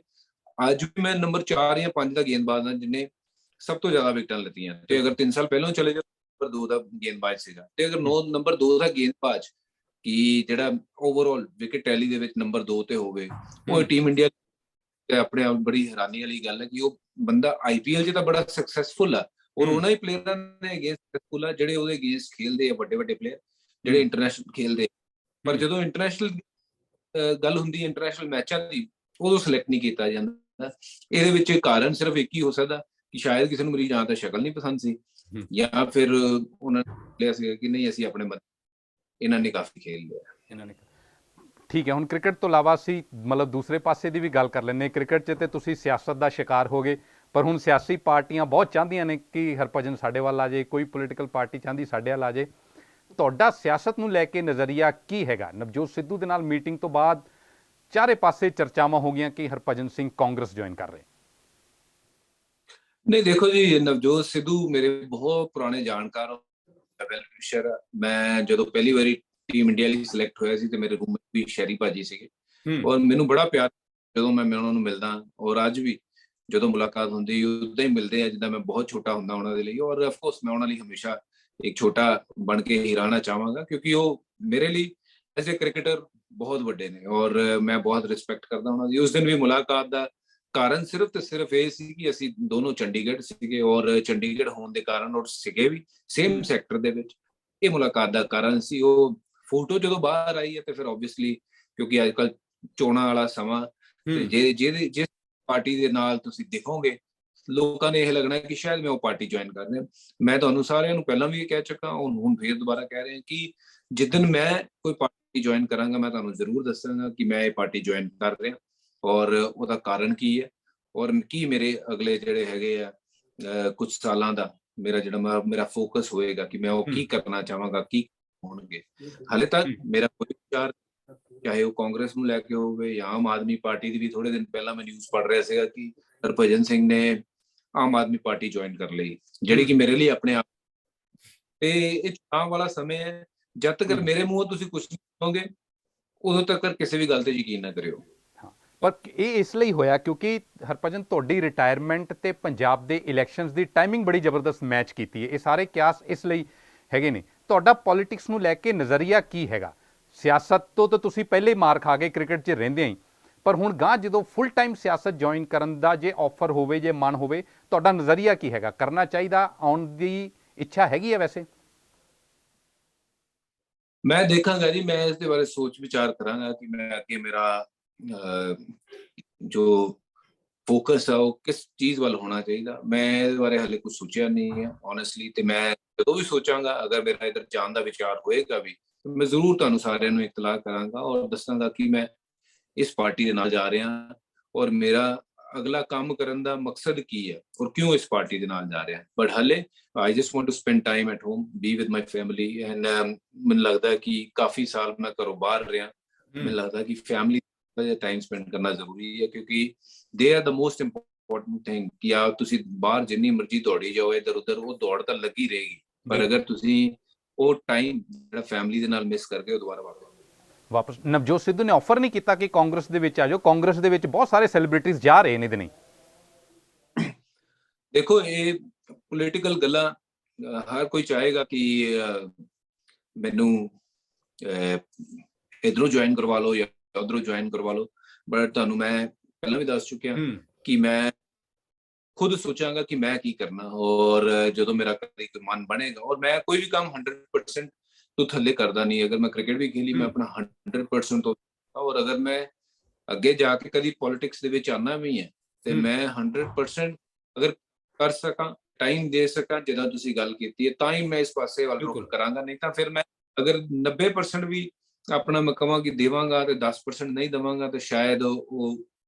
ਅੱਜ ਵੀ ਮੈਂ ਨੰਬਰ 4 ਜਾਂ 5 ਦਾ ਗੇਂਦਬਾਜ਼ ਹਾਂ ਜਿਹਨੇ ਸਭ ਤੋਂ ਜ਼ਿਆਦਾ ਵਿਕਟਾਂ ਲਿੱਤੀਆਂ। ਤੇ ਅਗਰ 3 ਸਾਲ ਪਹਿਲਾਂ ਚਲੇ ਜਾਓ ਨੰਬਰ 2 ਦਾ ਗੇਂਦਬਾਜ਼ ਸੀਗਾ, ਤੇ ਅਗਰ ਨੰਬਰ 2 ਦਾ ਗੇਂਦਬਾਜ਼ ਕਿ ਜਿਹੜਾ ਓਵਰਆਲ ਵਿਕਟ ਟੈਲੀ ਦੇ ਵਿੱਚ ਨੰਬਰ 2 ਤੇ ਹੋਵੇ, ਉਹ ਟੀਮ ਇੰਡੀਆ ਤੇ ਆਪਣੇ ਆਪ ਬੜੀ ਹੈਰਾਨੀ ਵਾਲੀ ਗੱਲ ਹੈ ਕਿ ਉਹ ਬੰਦਾ IPL 'ਚ ਤਾਂ ਬੜਾ ਸਕਸੈਸਫੁਲ ਆ, ਔਰ ਉਹਨਾਂ ਹੀ ਪਲੇਅਰਾਂ ਨੇ ਅਗੇਂਸਟ ਸਕਸੈਸਫੁਲ ਆ ਜਿਹੜੇ ਉਹਦੇ ਅਗੇਂਸਟ ਖੇਲਦੇ ਆ, ਵੱਡੇ ਪਲੇਅਰ ਜਿਹੜੇ ਇੰਟਰਨੈਸ਼ਨਲ ਖੇਲਦੇ। ਪਰ ਜਦੋਂ ਇੰਟਰਨੈਸ਼ਨਲ ਗੱਲ ਹੁੰਦੀ ਇੰਟਰਨੈਸ਼ਨਲ ਮੈਚਾਂ ਦੀ, ਉਦੋਂ ਸਿਲੈਕਟ ਨਹੀਂ ਕੀਤਾ ਜਾਂਦਾ। ਇਹਦੇ ਵਿੱਚ ਕਾਰਨ ਸਿਰਫ ਇੱਕ ਹੀ ਹੋ ਸਕਦਾ ਕਿ ਸ਼ਾਇਦ ਕਿਸੇ ਨੂੰ ਮੇਰੀ ਜਾਂ ਤਾਂ ਸ਼ਕਲ ਨਹੀਂ ਪਸੰਦ ਸੀ, ਜਾਂ ਫਿਰ ਉਹਨਾਂ ਨੇ ਲਿਆ ਸੀ ਕਿ ਨਹੀਂ ਅਸੀਂ ਆਪਣੇ ਇਹਨਾਂ ਨੇ ਕਾਫੀ ਖੇਲ ਲਿਆ ਇਹਨਾਂ ਨੇ। ਠੀਕ ਹੈ, ਹੁਣ ਕ੍ਰਿਕਟ ਤੋਂ ਇਲਾਵਾ ਅਸੀਂ ਮਤਲਬ ਦੂਸਰੇ ਪਾਸੇ ਦੀ ਵੀ ਗੱਲ ਕਰ ਲੈਂਦੇ। ਕ੍ਰਿਕਟ 'ਚ ਤੇ ਤੁਸੀਂ ਸਿਆਸਤ ਦਾ ਸ਼ਿਕਾਰ ਹੋ ਗਏ, ਪਰ ਹੁਣ ਸਿਆਸੀ ਪਾਰਟੀਆਂ ਬਹੁਤ ਚਾਹੁੰਦੀਆਂ ਨੇ ਕਿ ਹਰਭਜਨ ਸਾਡੇ ਵੱਲ ਆ ਜਾਏ, ਕੋਈ ਪੋਲੀਟੀਕਲ ਪਾਰਟੀ ਚਾਹੁੰਦੀ ਸਾਡੇ ਵੱਲ ਆ ਜਾਏ। ਤੁਹਾਡਾ ਸਿਆਸਤ ਨੂੰ ਲੈ ਕੇ ਨਜ਼ਰੀਆ ਕੀ ਹੈਗਾ? ਨਵਜੋਤ ਸਿੱਧੂ ਦੇ ਨਾਲ ਮੀਟਿੰਗ ਤੋਂ ਬਾਅਦ ਚਾਰੇ ਪਾਸੇ ਚਰਚਾਵਾਂ ਹੋ ਗਈਆਂ ਕਿ ਹਰਭਜਨ ਸਿੰਘ ਕਾਂਗਰਸ ਜੁਆਇਨ ਕਰ ਰਹੇ। ਨਹੀਂ ਦੇਖੋ ਜੀ, ਨਵਜੋਤ ਸਿੱਧੂ ਮੇਰੇ ਬਹੁਤ ਪੁਰਾਣੇ ਜਾਣਕਾਰ, ਮੈਂ ਜਦੋਂ ਪਹਿਲੀ ਵਾਰੀ ਟੀਮ ਇੰਡੀਆ ਲਈ ਸਿਲੈਕਟ ਹੋਇਆ ਸੀ ਤੇ ਮੇਰੇ ਰੂਮਮੇਟ ਵੀ ਸ਼ੈਰੀ ਭਾਜੀ ਸੀਗੇ, ਔਰ ਮੈਨੂੰ ਬੜਾ ਪਿਆਰ ਜਦੋਂ ਮੈਂ ਉਹਨਾਂ ਨੂੰ ਮਿਲਦਾ, ਔਰ ਅੱਜ ਵੀ ਜਦੋਂ ਮੁਲਾਕਾਤ ਹੁੰਦੀ ਉਦਾਂ ਹੀ ਮਿਲਦੇ ਆ ਜਿੱਦਾਂ ਮੈਂ ਬਹੁਤ ਛੋਟਾ ਹੁੰਦਾ ਉਹਨਾਂ ਦੇ ਲਈ। ਔਰ ਆਫ ਕੋਰਸ ਮੈਂ ਉਹਨਾਂ ਲਈ ਹਮੇਸ਼ਾ ਇੱਕ ਛੋਟਾ ਬਣ ਕੇ ਹੀ ਰਹਿਣਾ ਚਾਹਾਂਗਾ, ਕਿਉਂਕਿ ਉਹ ਮੇਰੇ ਲਈ ਐਜ਼ ਏ ਕ੍ਰਿਕਟਰ ਬਹੁਤ ਵੱਡੇ ਨੇ ਔਰ ਮੈਂ ਬਹੁਤ ਰਿਸਪੈਕਟ ਕਰਦਾ ਉਹਨਾਂ ਦੀ। ਉਸ ਦਿਨ ਵੀ ਮੁਲਾਕਾਤ ਦਾ ਕਾਰਨ ਸਿਰਫ ਤੇ ਸਿਰਫ ਇਹ ਸੀ ਕਿ ਅਸੀਂ ਦੋਨੋਂ ਚੰਡੀਗੜ੍ਹ ਸੀਗੇ, ਔਰ ਚੰਡੀਗੜ੍ਹ ਹੋਣ ਦੇ ਕਾਰਨ ਔਰ ਸੀਗੇ ਵੀ ਸੇਮ ਸੈਕਟਰ ਦੇ ਵਿੱਚ, ਇਹ ਮੁਲਾਕਾਤ ਦਾ ਕਾਰਨ ਸੀ। ਉਹ ਫੋਟੋ ਜਦੋਂ ਬਾਹਰ ਆਈ ਹੈ ਤੇ ਫਿਰ ਆਬਵੀਅਸਲੀ ਕਿਉਂਕਿ ਅੱਜ ਕੱਲ੍ਹ ਚੋਣਾਂ ਵਾਲਾ ਸਮਾਂ, ਤੇ ਜਿਸ ਪਾਰਟੀ ਦੇ ਨਾਲ ਤੁਸੀਂ ਦਿਖੋਗੇ ਲੋਕਾਂ ਨੇ ਇਹ ਲੱਗਣਾ ਕਿ ਸ਼ਾਇਦ ਮੈਂ ਉਹ ਪਾਰਟੀ ਜੁਆਇਨ ਕਰ ਰਿਹਾ। ਮੈਂ ਤੁਹਾਨੂੰ ਸਾਰਿਆਂ ਨੂੰ ਪਹਿਲਾਂ ਵੀ ਇਹ ਕਹਿ ਚੁੱਕਾ, ਹੁਣ ਫੇਰ ਦੁਬਾਰਾ ਕਹਿ ਰਿਹਾ ਕਿ ਜਿੱਦਣ ਮੈਂ ਕੋਈ ਪਾਰਟੀ ਜੁਆਇਨ ਕਰਾਂਗਾ ਮੈਂ ਤੁਹਾਨੂੰ ਜ਼ਰੂਰ ਦੱਸਾਂਗਾ ਕਿ ਮੈਂ ਇਹ ਪਾਰਟੀ ਜੁਆਇਨ ਕਰ ਰਿਹਾ ਔਰ ਉਹਦਾ ਕਾਰਨ ਕੀ ਹੈ। ਔਰ ਕੀ ਮੇਰੇ ਅਗਲੇ ਜਿਹੜੇ ਹੈਗੇ ਆ ਕੁਝ ਸਾਲਾਂ ਦਾ ਮੇਰਾ ਫੋਕਸ ਹੋਏਗਾ ਕਿ ਮੈਂ ਉਹ ਕੀ ਕਰਨਾ ਚਾਹਾਂਗਾ, ਕੀ ਹੋਣਗੇ। ਹਾਲੇ ਤੱਕ ਮੇਰਾ ਕੋਈ ਵਿਚਾਰ, ਚਾਹੇ ਉਹ ਕਾਂਗਰਸ ਨੂੰ ਲੈ ਕੇ ਹੋਵੇ ਜਾਂ ਆਮ ਆਦਮੀ ਪਾਰਟੀ ਦੀ, ਵੀ ਥੋੜੇ ਦਿਨ ਪਹਿਲਾਂ ਮੈਂ ਨਿਊਜ਼ ਪੜ੍ਹ ਰਿਹਾ ਸੀਗਾ ਕਿ ਹਰਭਜਨ ਸਿੰਘ ਨੇ ਆਮ ਆਦਮੀ ਪਾਰਟੀ ਜੁਆਇਨ ਕਰ ਲਈ, ਜਿਹੜੀ ਕਿ ਮੇਰੇ ਲਈ ਆਪਣੇ ਆਪ ਤੇ ਇਹ ਚੁਣਾਵ ਵਾਲਾ ਸਮੇਂ ਹੈ। ਜਦ ਤੱਕ ਮੇਰੇ ਮੂੰਹੋਂ ਤੁਸੀਂ ਕੁਝ ਨਹੀਂ ਸੁਣੋਗੇ, ਉਦੋਂ ਤੱਕ ਕਿਸੇ ਵੀ ਗੱਲ ਤੇ ਯਕੀਨ ਨਾ ਕਰਿਓ। ਪਰ ਇਹ ਇਸ ਲਈ ਹੋਇਆ ਕਿਉਂਕਿ ਹਰਭਜਨ ਤੁਹਾਡੀ ਰਿਟਾਇਰਮੈਂਟ ਤੇ ਪੰਜਾਬ ਦੇ ਇਲੈਕਸ਼ਨਸ ਦੀ ਟਾਈਮਿੰਗ ਬੜੀ ਜ਼ਬਰਦਸਤ ਮੈਚ ਕੀਤੀ ਹੈ। ਇਹ ਸਾਰੇ ਕਿਆਸ ਇਸ ਲਈ ਹੈਗੇ ਨੇ। ਤੁਹਾਡਾ ਪੋਲਿਟਿਕਸ ਨੂੰ ਲੈ ਕੇ ਨਜ਼ਰੀਆ ਕੀ ਹੈਗਾ? ਸਿਆਸਤ ਤੋਂ ਤਾਂ ਤੁਸੀਂ ਪਹਿਲੇ ਮਾਰ ਖਾ ਗਏ ਕ੍ਰਿਕਟ 'ਚ ਰਹਿੰਦੇ ਹੀ, ਪਰ ਹੁਣ ਗਾਂ ਜਦੋਂ ਫੁੱਲ ਟਾਈਮ ਸਿਆਸਤ ਜੁਆਇਨ ਕਰਨ ਦਾ ਜੇ ਆਫਰ ਹੋਵੇ, ਜੇ ਮਨ ਹੋਵੇ, ਤੁਹਾਡਾ ਨਜ਼ਰੀਆ ਕੀ ਹੈਗਾ? ਕਰਨਾ ਚਾਹੀਦਾ, ਆਉਣ ਦੀ ਇੱਛਾ ਹੈਗੀ ਹੈ ਵੈਸੇ? ਮੈਂ ਦੇਖਾਂਗਾ ਜੀ, ਮੈਂ ਇਸ ਦੇ ਬਾਰੇ ਸੋਚ ਵਿਚਾਰ ਕਰਾਂਗਾ ਕਿ ਮੈਂ ਅੱਗੇ ਮੇਰਾ ਜੋ ਫੋਕਸ ਹੈ ਉਹ ਕਿਸ ਚੀਜ਼ ਵੱਲ ਹੋਣਾ ਚਾਹੀਦਾ। ਮੈਂ ਇਸ ਬਾਰੇ ਹਾਲੇ ਕੁਝ ਸੋਚਿਆ ਨਹੀਂ ਹੈ ਓਨੈਸਟਲੀ, ਤੇ ਮੈਂ ਜਦੋਂ ਵੀ ਸੋਚਾਂਗਾ, ਅਗਰ ਮੇਰਾ ਇਧਰ ਜਾਣ ਦਾ ਵਿਚਾਰ ਹੋਏਗਾ ਵੀ, ਮੈਂ ਜ਼ਰੂਰ ਤੁਹਾਨੂੰ ਸਾਰਿਆਂ ਨੂੰ ਇਤਲਾਹ ਕਰਾਂਗਾ ਔਰ ਦੱਸਾਂਗਾ ਕਿ ਮੈਂ ਇਸ ਪਾਰਟੀ ਦੇ ਨਾਲ ਜਾ ਰਿਹਾ ਔਰ ਮੇਰਾ ਅਗਲਾ ਕੰਮ ਕਰਨ ਦਾ ਮਕਸਦ ਕੀ ਹੈ ਔਰ ਕਿਉਂ ਇਸ ਪਾਰਟੀ ਦੇ ਨਾਲ ਜਾ ਰਿਹਾ। ਬਟ ਹਾਲੇ I just want to spend time at home, be with my family and ਮੈਨੂੰ ਲੱਗਦਾ ਕਿ ਕਾਫੀ ਸਾਲ ਮੈਂ ਘਰੋਂ ਬਾਹਰ ਰਿਹਾ, ਮੈਨੂੰ ਲੱਗਦਾ ਕਿ ਫੈਮਿਲੀ ਦਾ ਟਾਈਮ ਸਪੈਂਡ ਕਰਨਾ ਜ਼ਰੂਰੀ ਹੈ, ਕਿਉਂਕਿ they are the most important thing. ਕਿ ਆ ਤੁਸੀਂ ਬਾਹਰ ਜਿੰਨੀ ਮਰਜ਼ੀ ਦੌੜੀ ਜਾਓ ਇੱਧਰ ਉੱਧਰ, ਉਹ ਦੌੜ ਤਾਂ ਲੱਗੀ ਰਹੇਗੀ, ਪਰ ਅਗਰ ਤੁਸੀਂ ਉਹ ਟਾਈਮ ਜਿਹੜਾ ਫੈਮਿਲੀ ਦੇ ਨਾਲ ਮਿਸ ਕਰਕੇ ਉਹ ਦੁਬਾਰਾ ਵਾਪਸ ਨਵਜੋਤ ਸਿੱਧੂ ਨੇ ਆਫਰ ਨਹੀਂ ਕੀਤਾ ਕਿ ਕਾਂਗਰਸ ਦੇ ਵਿੱਚ ਆ ਜਾਓ? ਕਾਂਗਰਸ ਦੇ ਵਿੱਚ ਬਹੁਤ ਸਾਰੇ ਸੈਲੀਬ੍ਰਿਟੀਜ਼ ਜਾ ਰਹੇ ਨੇ ਇਹਦੇ ਨਹੀਂ। ਦੇਖੋ, ਇਹ ਪੋਲੀਟੀਕਲ ਗੱਲਾਂ, ਹਰ ਕੋਈ ਚਾਹੇਗਾ ਕਿ ਮੈਨੂੰ ਇਧਰੋਂ ਜੁਆਇਨ ਕਰਵਾ ਲਓ ਜਾਂ ਉਧਰੋਂ ਜੁਆਇਨ ਕਰਵਾ ਲਓ, ਬਟ ਤੁਹਾਨੂੰ ਮੈਂ ਪਹਿਲਾਂ ਵੀ ਦੱਸ ਚੁੱਕਿਆ ਕਿ ਮੈਂ ਖੁਦ ਸੋਚਾਂਗਾ ਕਿ ਮੈਂ ਕੀ ਕਰਨਾ, ਔਰ ਜਦੋਂ ਮੇਰਾ ਕਦੇ ਮਨ ਬਣੇਗਾ, ਔਰ ਮੈਂ ਕੋਈ ਵੀ ਕੰਮ 100% ਤੋਂ ਥੱਲੇ ਕਰਦਾ ਨਹੀਂ। ਅਗਰ ਮੈਂ ਕ੍ਰਿਕਟ ਵੀ ਖੇਲੀ, ਮੈਂ ਆਪਣਾ 100% ਤੋਂ, ਔਰ ਅਗਰ ਮੈਂ ਅੱਗੇ ਜਾ ਕੇ ਕਦੀ ਪੋਲਿਟਿਕਸ ਦੇ ਵਿੱਚ ਆਉਣਾ ਵੀ ਹੈ ਤੇ ਮੈਂ 100% ਅਗਰ ਕਰ ਸਕਾਂ, ਟਾਈਮ ਦੇ ਸਕਾਂ, ਜਿੱਦਾਂ ਤੁਸੀਂ ਗੱਲ ਕੀਤੀ ਹੈ, ਤਾਂ ਹੀ ਮੈਂ ਇਸ ਪਾਸੇ ਵੱਲ ਰੁਖ ਕਰਾਂਗਾ। ਨਹੀਂ ਤਾਂ ਫਿਰ ਮੈਂ ਅਗਰ 90% ਵੀ ਆਪਣਾ ਮੈਂ ਕਹਾਂ ਕਿ ਦੇਵਾਂਗਾ ਤੇ 10% ਨਹੀਂ ਦੇਵਾਂਗਾ, ਤੇ ਸ਼ਾਇਦ ਉਹ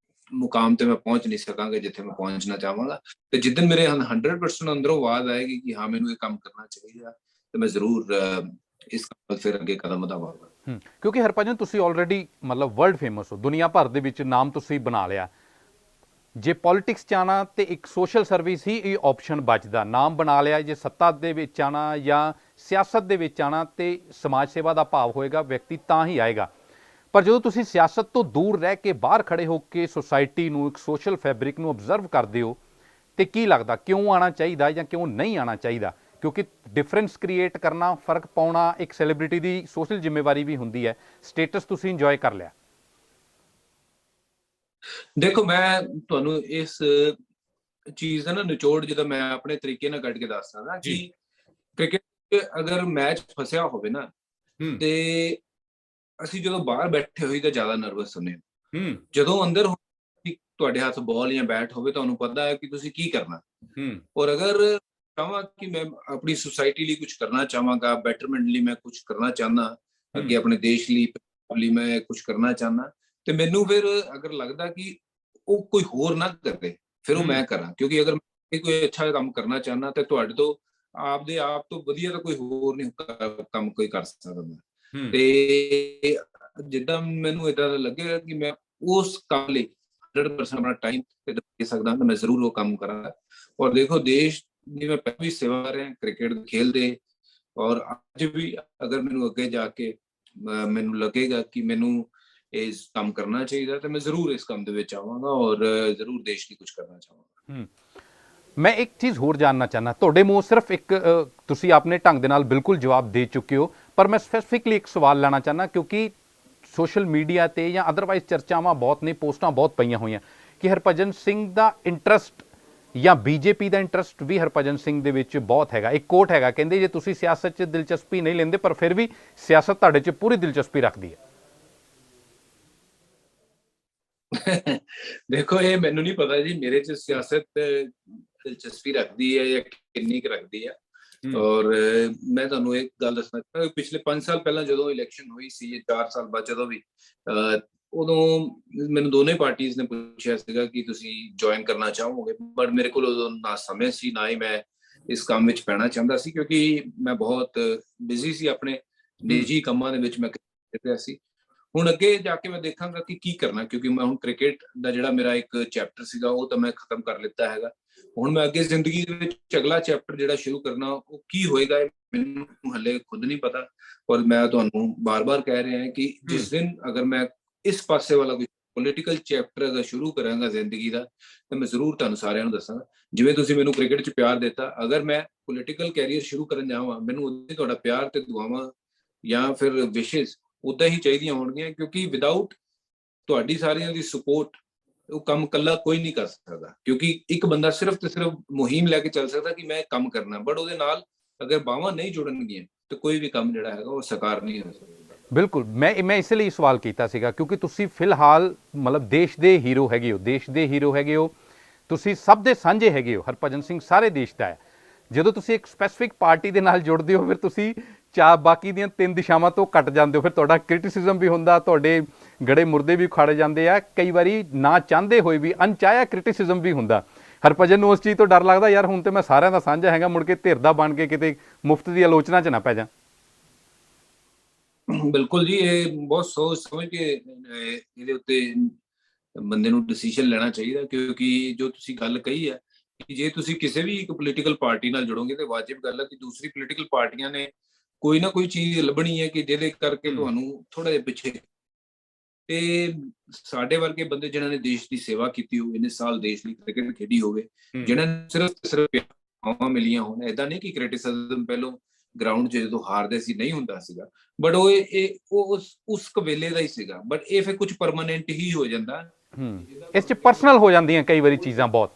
ਮੁਕਾਮ ਤੇ ਮੈਂ ਪਹੁੰਚ ਨਹੀਂ ਸਕਾਂਗਾ ਜਿੱਥੇ ਮੈਂ ਪਹੁੰਚਣਾ ਚਾਹਾਂਗਾ। ਤੇ ਜਿੱਦਨ ਮੇਰੇ 100% ਅੰਦਰੋਂ ਆਵਾਜ਼ ਆਏਗੀ ਕਿ ਹਾਂ ਮੈਨੂੰ ਇਹ ਕੰਮ ਕਰਨਾ ਚਾਹੀਦਾ, ਤੇ ਮੈਂ ਜ਼ਰੂਰ ਇਸ ਕੰਮ ਫਿਰ ਅੱਗੇ ਕਦਮ ਵਧਾਵਾਂਗਾ। ਕਿਉਂਕਿ ਹਰਭਜਨ ਤੁਸੀਂ ਆਲਰੇਡੀ ਮਤਲਬ ਵਰਲਡ ਫੇਮਸ ਹੋ, ਦੁਨੀਆ ਭਰ ਦੇ ਵਿੱਚ ਨਾਮ ਤੁਸੀਂ ਬਣਾ ਲਿਆ। ਜੇ ਪੋਲਿਟਿਕਸ 'ਚ ਆਉਣਾ ਤੇ ਇੱਕ ਸੋਸ਼ਲ ਸਰਵਿਸ ਹੀ ਇਹ ਆਪਸ਼ਨ ਬਚਦਾ। ਨਾਮ ਬਣਾ ਲਿਆ, ਜੇ ਸੱਤਾ ਦੇ ਵਿੱਚ ਆਉਣਾ ਜਾਂ ਸਿਆਸਤ ਦੇ ਵਿੱਚ ਆਉਣਾ ਤੇ ਸਮਾਜ ਸੇਵਾ ਦਾ ਭਾਵ ਹੋਏਗਾ, ਵਿਅਕਤੀ ਤਾਂ ਹੀ ਆਏਗਾ। ਪਰ ਜਦੋਂ ਤੁਸੀਂ ਸਿਆਸਤ ਤੋਂ ਦੂਰ ਰਹਿ ਕੇ ਬਾਹਰ ਖੜੇ ਹੋ ਕੇ ਸੋਸਾਇਟੀ ਨੂੰ, ਇੱਕ ਸੋਸ਼ਲ ਫੈਬਰਿਕ ਨੂੰ ਅਬਜ਼ਰਵ ਕਰਦੇ ਹੋ, ਤੇ ਕੀ ਲੱਗਦਾ ਕਿਉਂ ਆਉਣਾ ਚਾਹੀਦਾ ਜਾਂ ਕਿਉਂ ਨਹੀਂ ਆਉਣਾ ਚਾਹੀਦਾ? ਕਿਉਂਕਿ ਡਿਫਰੈਂਸ ਕ੍ਰੀਏਟ ਕਰਨਾ, ਫਰਕ ਪਾਉਣਾ ਇੱਕ ਸੈਲੀਬ੍ਰਿਟੀ ਦੀ ਸੋਸ਼ਲ ਜ਼ਿੰਮੇਵਾਰੀ ਵੀ ਹੁੰਦੀ ਹੈ। ਸਟੇਟਸ ਤੁਸੀਂ ਇੰਜੋਏ ਕਰ ਲਿਆ। ਦੇਖੋ, ਮੈਂ ਤੁਹਾਨੂੰ ਇਸ ਚੀਜ਼ ਦਾ ਨਾ ਨਿਚੋੜ ਜਦੋਂ ਮੈਂ ਆਪਣੇ ਤਰੀਕੇ ਨਾਲ ਕੱਢ ਕੇ ਦੱਸਦਾ ਨਾ ਕਿ ਕ੍ਰਿਕਟ ਅਗਰ ਮੈਚ ਫਸਿਆ ਹੋਵੇ ਨਾ, ਤੇ ਅਸੀਂ ਜਦੋਂ ਬਾਹਰ ਬੈਠੇ ਹੋਈ ਤਾਂ ਜ਼ਿਆਦਾ ਨਰਵਸ ਹੁੰਦੇ ਹਾਂ। ਜਦੋਂ ਅੰਦਰ ਤੁਹਾਡੇ ਹੱਥ ਬਾਲ ਜਾਂ ਬੈਟ ਹੋਵੇ, ਤੁਹਾਨੂੰ ਪਤਾ ਹੈ ਕਿ ਤੁਸੀਂ ਕੀ ਕਰਨਾ। ਔਰ ਅਗਰ ਚਾਹਾਂ ਕਿ ਮੈਂ ਆਪਣੀ ਸੁਸਾਇਟੀ ਲਈ ਕੁਝ ਕਰਨਾ ਚਾਹਾਂਗਾ, ਬੈਟਰਮੈਂਟ ਲਈ ਮੈਂ ਕੁਝ ਕਰਨਾ ਚਾਹੁੰਦਾ, ਅੱਗੇ ਆਪਣੇ ਦੇਸ਼ ਲਈ ਮੈਂ ਕੁਝ ਕਰਨਾ ਚਾਹੁੰਦਾ, ਤੇ ਮੈਨੂੰ ਫਿਰ ਅਗਰ ਲੱਗਦਾ ਕਿ ਉਹ ਕੋਈ ਹੋਰ ਨਾ ਕਰੇ, ਫਿਰ ਉਹ ਮੈਂ ਕਰਾਂ। ਕਿਉਂਕਿ ਅਗਰ ਮੈਂ ਕੋਈ ਅੱਛਾ ਕੰਮ ਕਰਨਾ ਚਾਹੁੰਦਾ ਤੇ ਤੁਹਾਡੇ ਤੋਂ ਆਪਦੇ ਆਪ ਤੋਂ ਵਧੀਆ ਤਾਂ ਕੋਈ ਹੋਰ ਨਹੀਂ ਕੰਮ ਕੋਈ ਕਰ ਸਕਦਾ। ਤੇ ਜਿੱਦਾਂ ਮੈਨੂੰ ਏਦਾਂ ਦਾ ਲੱਗੇਗਾ ਕਿ ਮੈਂ ਉਸ ਕੰਮ ਲਈ 100% ਆਪਣਾ ਟਾਈਮ ਦੇ ਸਕਦਾ, ਤਾਂ ਮੈਂ ਜ਼ਰੂਰ ਉਹ ਕੰਮ ਕਰਾਂਗਾ। ਔਰ ਦੇਖੋ, ਦੇਸ਼ ਦੀ ਮੈਂ ਪਹਿਲਾਂ ਵੀ ਸੇਵਾ ਕਰ ਰਿਹਾ ਕ੍ਰਿਕਟ ਖੇਲਦੇ, ਔਰ ਅੱਜ ਵੀ ਅਗਰ ਮੈਨੂੰ ਅੱਗੇ ਜਾ ਕੇ ਮੈਨੂੰ ਲੱਗੇਗਾ ਕਿ ਮੈਨੂੰ ਇਸ ਕੰਮ ਕਰਨਾ ਚਾਹੀਦਾ, ਤਾਂ ਮੈਂ ਜ਼ਰੂਰ ਇਸ ਕੰਮ ਦੇ ਵਿੱਚ ਆਵਾਂਗਾ ਔਰ ਜ਼ਰੂਰ ਦੇਸ਼ ਲਈ ਕੁਝ ਕਰਨਾ ਚਾਹਾਂਗਾ। ਮੈਂ ਇੱਕ ਚੀਜ਼ ਹੋਰ ਜਾਣਨਾ ਚਾਹੁੰਦਾ ਤੁਹਾਡੇ ਮੂੰਹ, ਸਿਰਫ ਇੱਕ ਤੁਸੀਂ ਆਪਣੇ ਢੰਗ ਦੇ ਨਾਲ ਬਿਲਕੁਲ ਜਵਾਬ ਦੇ ਚੁੱਕੇ ਹੋ, ਪਰ ਮੈਂ ਸਪੈਸੀਫਿਕਲੀ ਇੱਕ ਸਵਾਲ ਲੈਣਾ ਚਾਹੁੰਦਾ, ਕਿਉਂਕਿ ਸੋਸ਼ਲ ਮੀਡੀਆ ਤੇ ਜਾਂ ਅਦਰਵਾਈਜ਼ ਚਰਚਾਵਾਂ ਬਹੁਤ ਨੇ, ਪੋਸਟਾਂ ਬਹੁਤ ਪਈਆਂ ਹੋਈਆਂ ਕਿ ਹਰਭਜਨ ਸਿੰਘ ਦਾ ਇੰਟਰਸਟ ਜਾਂ ਬੀਜੇਪੀ ਦਾ ਇੰਟਰਸਟ ਵੀ ਹਰਭਜਨ ਸਿੰਘ ਦੇ ਵਿੱਚ ਬਹੁਤ ਹੈਗਾ। ਇੱਕ ਕੋਟ ਹੈਗਾ, ਕਹਿੰਦੇ ਜੇ ਤੁਸੀਂ ਸਿਆਸਤ 'ਚ ਦਿਲਚਸਪੀ ਨਹੀਂ ਲੈਂਦੇ, ਪਰ ਫਿਰ ਵੀ ਸਿਆਸਤ ਤੁਹਾਡੇ 'ਚ ਪੂਰੀ ਦਿਲਚਸਪੀ ਰੱਖਦੀ ਹੈ। ਦੇਖੋ, ਇਹ ਮੈਨੂੰ ਨਹੀਂ ਪਤਾ ਜੀ ਮੇਰੇ 'ਚ ਸਿਆਸਤ ਦਿਲਚਸਪੀ ਰੱਖਦੀ ਹੈ ਜਾਂ ਕਿੰਨੀ ਕੁ ਰੱਖਦੀ ਹੈ। ਔਰ ਮੈਂ ਤੁਹਾਨੂੰ ਇੱਕ ਗੱਲ ਦੱਸਣਾ, ਪਿਛਲੇ 5 ਸਾਲ ਪਹਿਲਾਂ ਜਦੋਂ ਇਲੈਕਸ਼ਨ ਹੋਈ ਸੀ, 4 ਸਾਲ ਬਾਅਦ ਜਦੋਂ ਵੀ ਉਦੋਂ ਮੈਨੂੰ ਦੋਨੇ ਪਾਰਟੀਆਂ ਨੇ ਪੁੱਛਿਆ ਸੀਗਾ ਕਿ ਤੁਸੀਂ ਜੁਆਇਨ ਕਰਨਾ ਚਾਹੋਗੇ, ਬਟ ਮੇਰੇ ਕੋਲ ਉਦੋਂ ਨਾ ਸਮੇਂ ਸੀ, ਨਾ ਹੀ ਮੈਂ ਇਸ ਕੰਮ ਵਿੱਚ ਪੈਣਾ ਚਾਹੁੰਦਾ ਸੀ, ਕਿਉਂਕਿ ਮੈਂ ਬਹੁਤ ਬਿਜ਼ੀ ਸੀ ਆਪਣੇ ਨਿੱਜੀ ਕੰਮਾਂ ਦੇ ਵਿੱਚ, ਮੈਂ ਰਿਹਾ ਸੀ। ਹੁਣ ਅੱਗੇ ਜਾ ਕੇ ਮੈਂ ਦੇਖਾਂਗਾ ਕਿ ਕੀ ਕਰਨਾ, ਕਿਉਂਕਿ ਮੈਂ ਹੁਣ ਕ੍ਰਿਕਟ ਦਾ ਜਿਹੜਾ ਮੇਰਾ ਇੱਕ ਚੈਪਟਰ ਸੀਗਾ ਉਹ ਤਾਂ ਮੈਂ ਖਤਮ ਕਰ ਲਿੱਤਾ ਹੈਗਾ। ਹੁਣ ਮੈਂ ਅੱਗੇ ਜ਼ਿੰਦਗੀ ਦੇ ਵਿੱਚ ਅਗਲਾ ਚੈਪਟਰ ਜਿਹੜਾ ਸ਼ੁਰੂ ਕਰਨਾ, ਉਹ ਕੀ ਹੋਏਗਾ ਮੈਨੂੰ ਹਲੇ ਖੁਦ ਨਹੀਂ ਪਤਾ। ਔਰ ਮੈਂ ਤੁਹਾਨੂੰ ਬਾਰ-ਬਾਰ ਕਹਿ ਰਿਹਾ ਕਿ ਜਿਸ ਦਿਨ ਅਗਰ ਮੈਂ ਇਸ ਪਾਸੇ ਵਾਲਾ ਕੋਈ ਪੋਲੀਟੀਕਲ ਚੈਪਟਰ ਅਗਰ ਸ਼ੁਰੂ ਕਰਾਂਗਾ ਜ਼ਿੰਦਗੀ ਦਾ, ਤਾਂ ਮੈਂ ਜ਼ਰੂਰ ਤੁਹਾਨੂੰ ਸਾਰਿਆਂ ਨੂੰ ਦੱਸਾਂਗਾ। ਜਿਵੇਂ ਤੁਸੀਂ ਮੈਨੂੰ ਕ੍ਰਿਕਟ 'ਚ ਪਿਆਰ ਦਿੱਤਾ, ਅਗਰ ਮੈਂ ਪੋਲੀਟੀਕਲ ਕੈਰੀਅਰ ਸ਼ੁਰੂ ਕਰਨ ਜਾਵਾਂ, ਮੈਨੂੰ ਉਦੋਂ ਤੁਹਾਡਾ ਪਿਆਰ ਤੇ ਦੁਆਵਾਂ ਜਾਂ ਫਿਰ ਵਿਸ਼ੇਸ ਉਦਾਂ ਹੀ ਚਾਹੀਦੀਆਂ ਹੋਣਗੀਆਂ, ਕਿਉਂਕਿ ਵਿਦਆਊਟ ਤੁਹਾਡੀ ਸਾਰਿਆਂ ਦੀ ਸਪੋਰਟ ਉਹ ਕੰਮ ਇਕੱਲਾ ਕੋਈ ਨਹੀਂ ਕਰ ਸਕਦਾ। ਕਿਉਂਕਿ ਇੱਕ ਬੰਦਾ ਸਿਰਫ ਤੇ ਸਿਰਫ ਮੁਹਿੰਮ ਲੈ ਕੇ ਚੱਲ ਸਕਦਾ ਕਿ ਮੈਂ ਕੰਮ ਕਰਨਾ, ਬਟ ਉਹਦੇ ਨਾਲ ਅਗਰ ਬਾਹਾਂ ਨਹੀਂ ਜੁੜਨਗੀਆਂ ਤਾਂ ਕੋਈ ਵੀ ਕੰਮ ਜਿਹੜਾ ਹੈਗਾ ਉਹ ਸਾਕਾਰ ਨਹੀਂ ਹੋ ਸਕਦਾ। ਬਿਲਕੁਲ, ਮੈਂ ਇਸ ਲਈ ਸਵਾਲ ਕੀਤਾ ਸੀਗਾ ਕਿਉਂਕਿ ਤੁਸੀਂ ਫਿਲਹਾਲ ਮਤਲਬ ਦੇਸ਼ ਦੇ ਹੀਰੋ ਹੈਗੇ ਹੋ, ਦੇਸ਼ ਦੇ ਹੀਰੋ ਹੈਗੇ ਹੋ, ਤੁਸੀਂ ਸਭ ਦੇ ਸਾਂਝੇ ਹੈਗੇ ਹੋ। ਹਰਭਜਨ ਸਿੰਘ ਸਾਰੇ ਦੇਸ਼ ਦਾ ਹੈ। ਜਦੋਂ ਤੁਸੀਂ ਇੱਕ ਸਪੈਸੀਫਿਕ ਪਾਰਟੀ ਦੇ ਨਾਲ ਜੁੜਦੇ ਹੋ, ਫਿਰ ਤੁਸੀਂ ਬਾਕੀ ਦੀਆਂ 3 ਦਿਸ਼ਾਵਾਂ ਤੋਂ ਕੱਟ ਜਾਂਦੇ ਹੋ। ਫਿਰ ਤੁਹਾਡਾ ਕ੍ਰਿਟਿਸਿਜ਼ਮ ਵੀ ਹੁੰਦਾ, ਤੁਹਾਡੇ ਗੜੇ ਮੁਰਦੇ ਵੀ ਉਖਾੜੇ ਜਾਂਦੇ ਆ, ਕਈ ਵਾਰੀ ਨਾ ਚਾਹੁੰਦੇ ਹੋਏ ਵੀ ਅਣਚਾਹਿਆ ਕ੍ਰਿਟਿਸਿਜ਼ਮ ਵੀ ਹੁੰਦਾ। ਹਰਭਜਨ ਨੂੰ ਉਸ ਚੀਜ਼ ਤੋਂ ਡਰ ਲੱਗਦਾ, ਯਾਰ ਹੁਣ ਤੇ ਮੈਂ ਸਾਰਿਆਂ ਦਾ ਸਾਂਝਾ ਹੈਗਾ, ਮੁੜ ਕੇ ਧਿਰ ਦਾ ਬਣ ਕੇ ਕਿਤੇ ਮੁਫਤ ਦੀ ਆਲੋਚਨਾ 'ਚ ਨਾ ਪੈ ਜਾ। ਬਿਲਕੁਲ ਜੀ, ਇਹ ਬਹੁਤ ਸੋਚ ਸਮਝ ਕੇ ਇਹਦੇ ਉੱਤੇ ਬੰਦੇ ਨੂੰ ਡਿਸੀਜਨ ਲੈਣਾ ਚਾਹੀਦਾ, ਕਿਉਂਕਿ ਜੋ ਤੁਸੀਂ ਗੱਲ ਕਹੀ ਹੈ ਕਿ ਜੇ ਤੁਸੀਂ ਕਿਸੇ ਵੀ ਇੱਕ ਪੋਲੀਟੀਕਲ ਪਾਰਟੀ ਨਾਲ ਜੁੜੋਗੇ ਤੇ ਵਾਜਿਬ ਗੱਲ ਹੈ ਕਿ ਦੂਸਰੀ ਪੋਲੀਟੀਕਲ ਪਾਰਟੀਆਂ ਨੇ ਕੋਈ ਨਾ ਕੋਈ ਚੀਜ਼ ਲੱਭਣੀ ਹੈ ਕਿ ਜਿਹਦੇ ਕਰਕੇ ਤੁਹਾਨੂੰ ਥੋੜਾ ਜਿਹਾ ਪਿੱਛੇ। ਤੇ ਸਾਡੇ ਵਰਗੇ ਬੰਦੇ ਜਿਨ੍ਹਾਂ ਨੇ ਦੇਸ਼ ਦੀ ਸੇਵਾ ਕੀਤੀ ਹੋਵੇ, ਇੰਨੇ ਸਾਲ ਦੇਸ਼ ਲਈ ਕ੍ਰਿਕਟ ਖੇਡੀ ਹੋਵੇ, ਜਿਨ੍ਹਾਂ ਨੂੰ ਸਿਰਫ ਹਵਾਵਾਂ ਮਿਲੀਆਂ ਹੋਣ, ਏਦਾਂ ਨਹੀਂ ਕਿ ਕ੍ਰਿਟਿਸਿਜ਼ਮ ਪਹਿਲੋਂ ਗਰਾਊਂਡ 'ਚ ਜਦੋਂ ਹਾਰਦੇ ਸੀ ਨਹੀਂ ਹੁੰਦਾ ਸੀਗਾ, ਬਟ ਉਹ ਉਸ ਵੇਲੇ ਦਾ ਹੀ ਸੀਗਾ, ਬਟ ਇਹ ਫਿਰ ਕੁਝ ਪਰਮਾਨੈਂਟ ਹੀ ਹੋ ਜਾਂਦਾ। ਇਸ 'ਚ ਪਰਸਨਲ ਹੋ ਜਾਂਦੀਆਂ ਕਈ ਵਾਰੀ ਚੀਜ਼ਾਂ ਬਹੁਤ।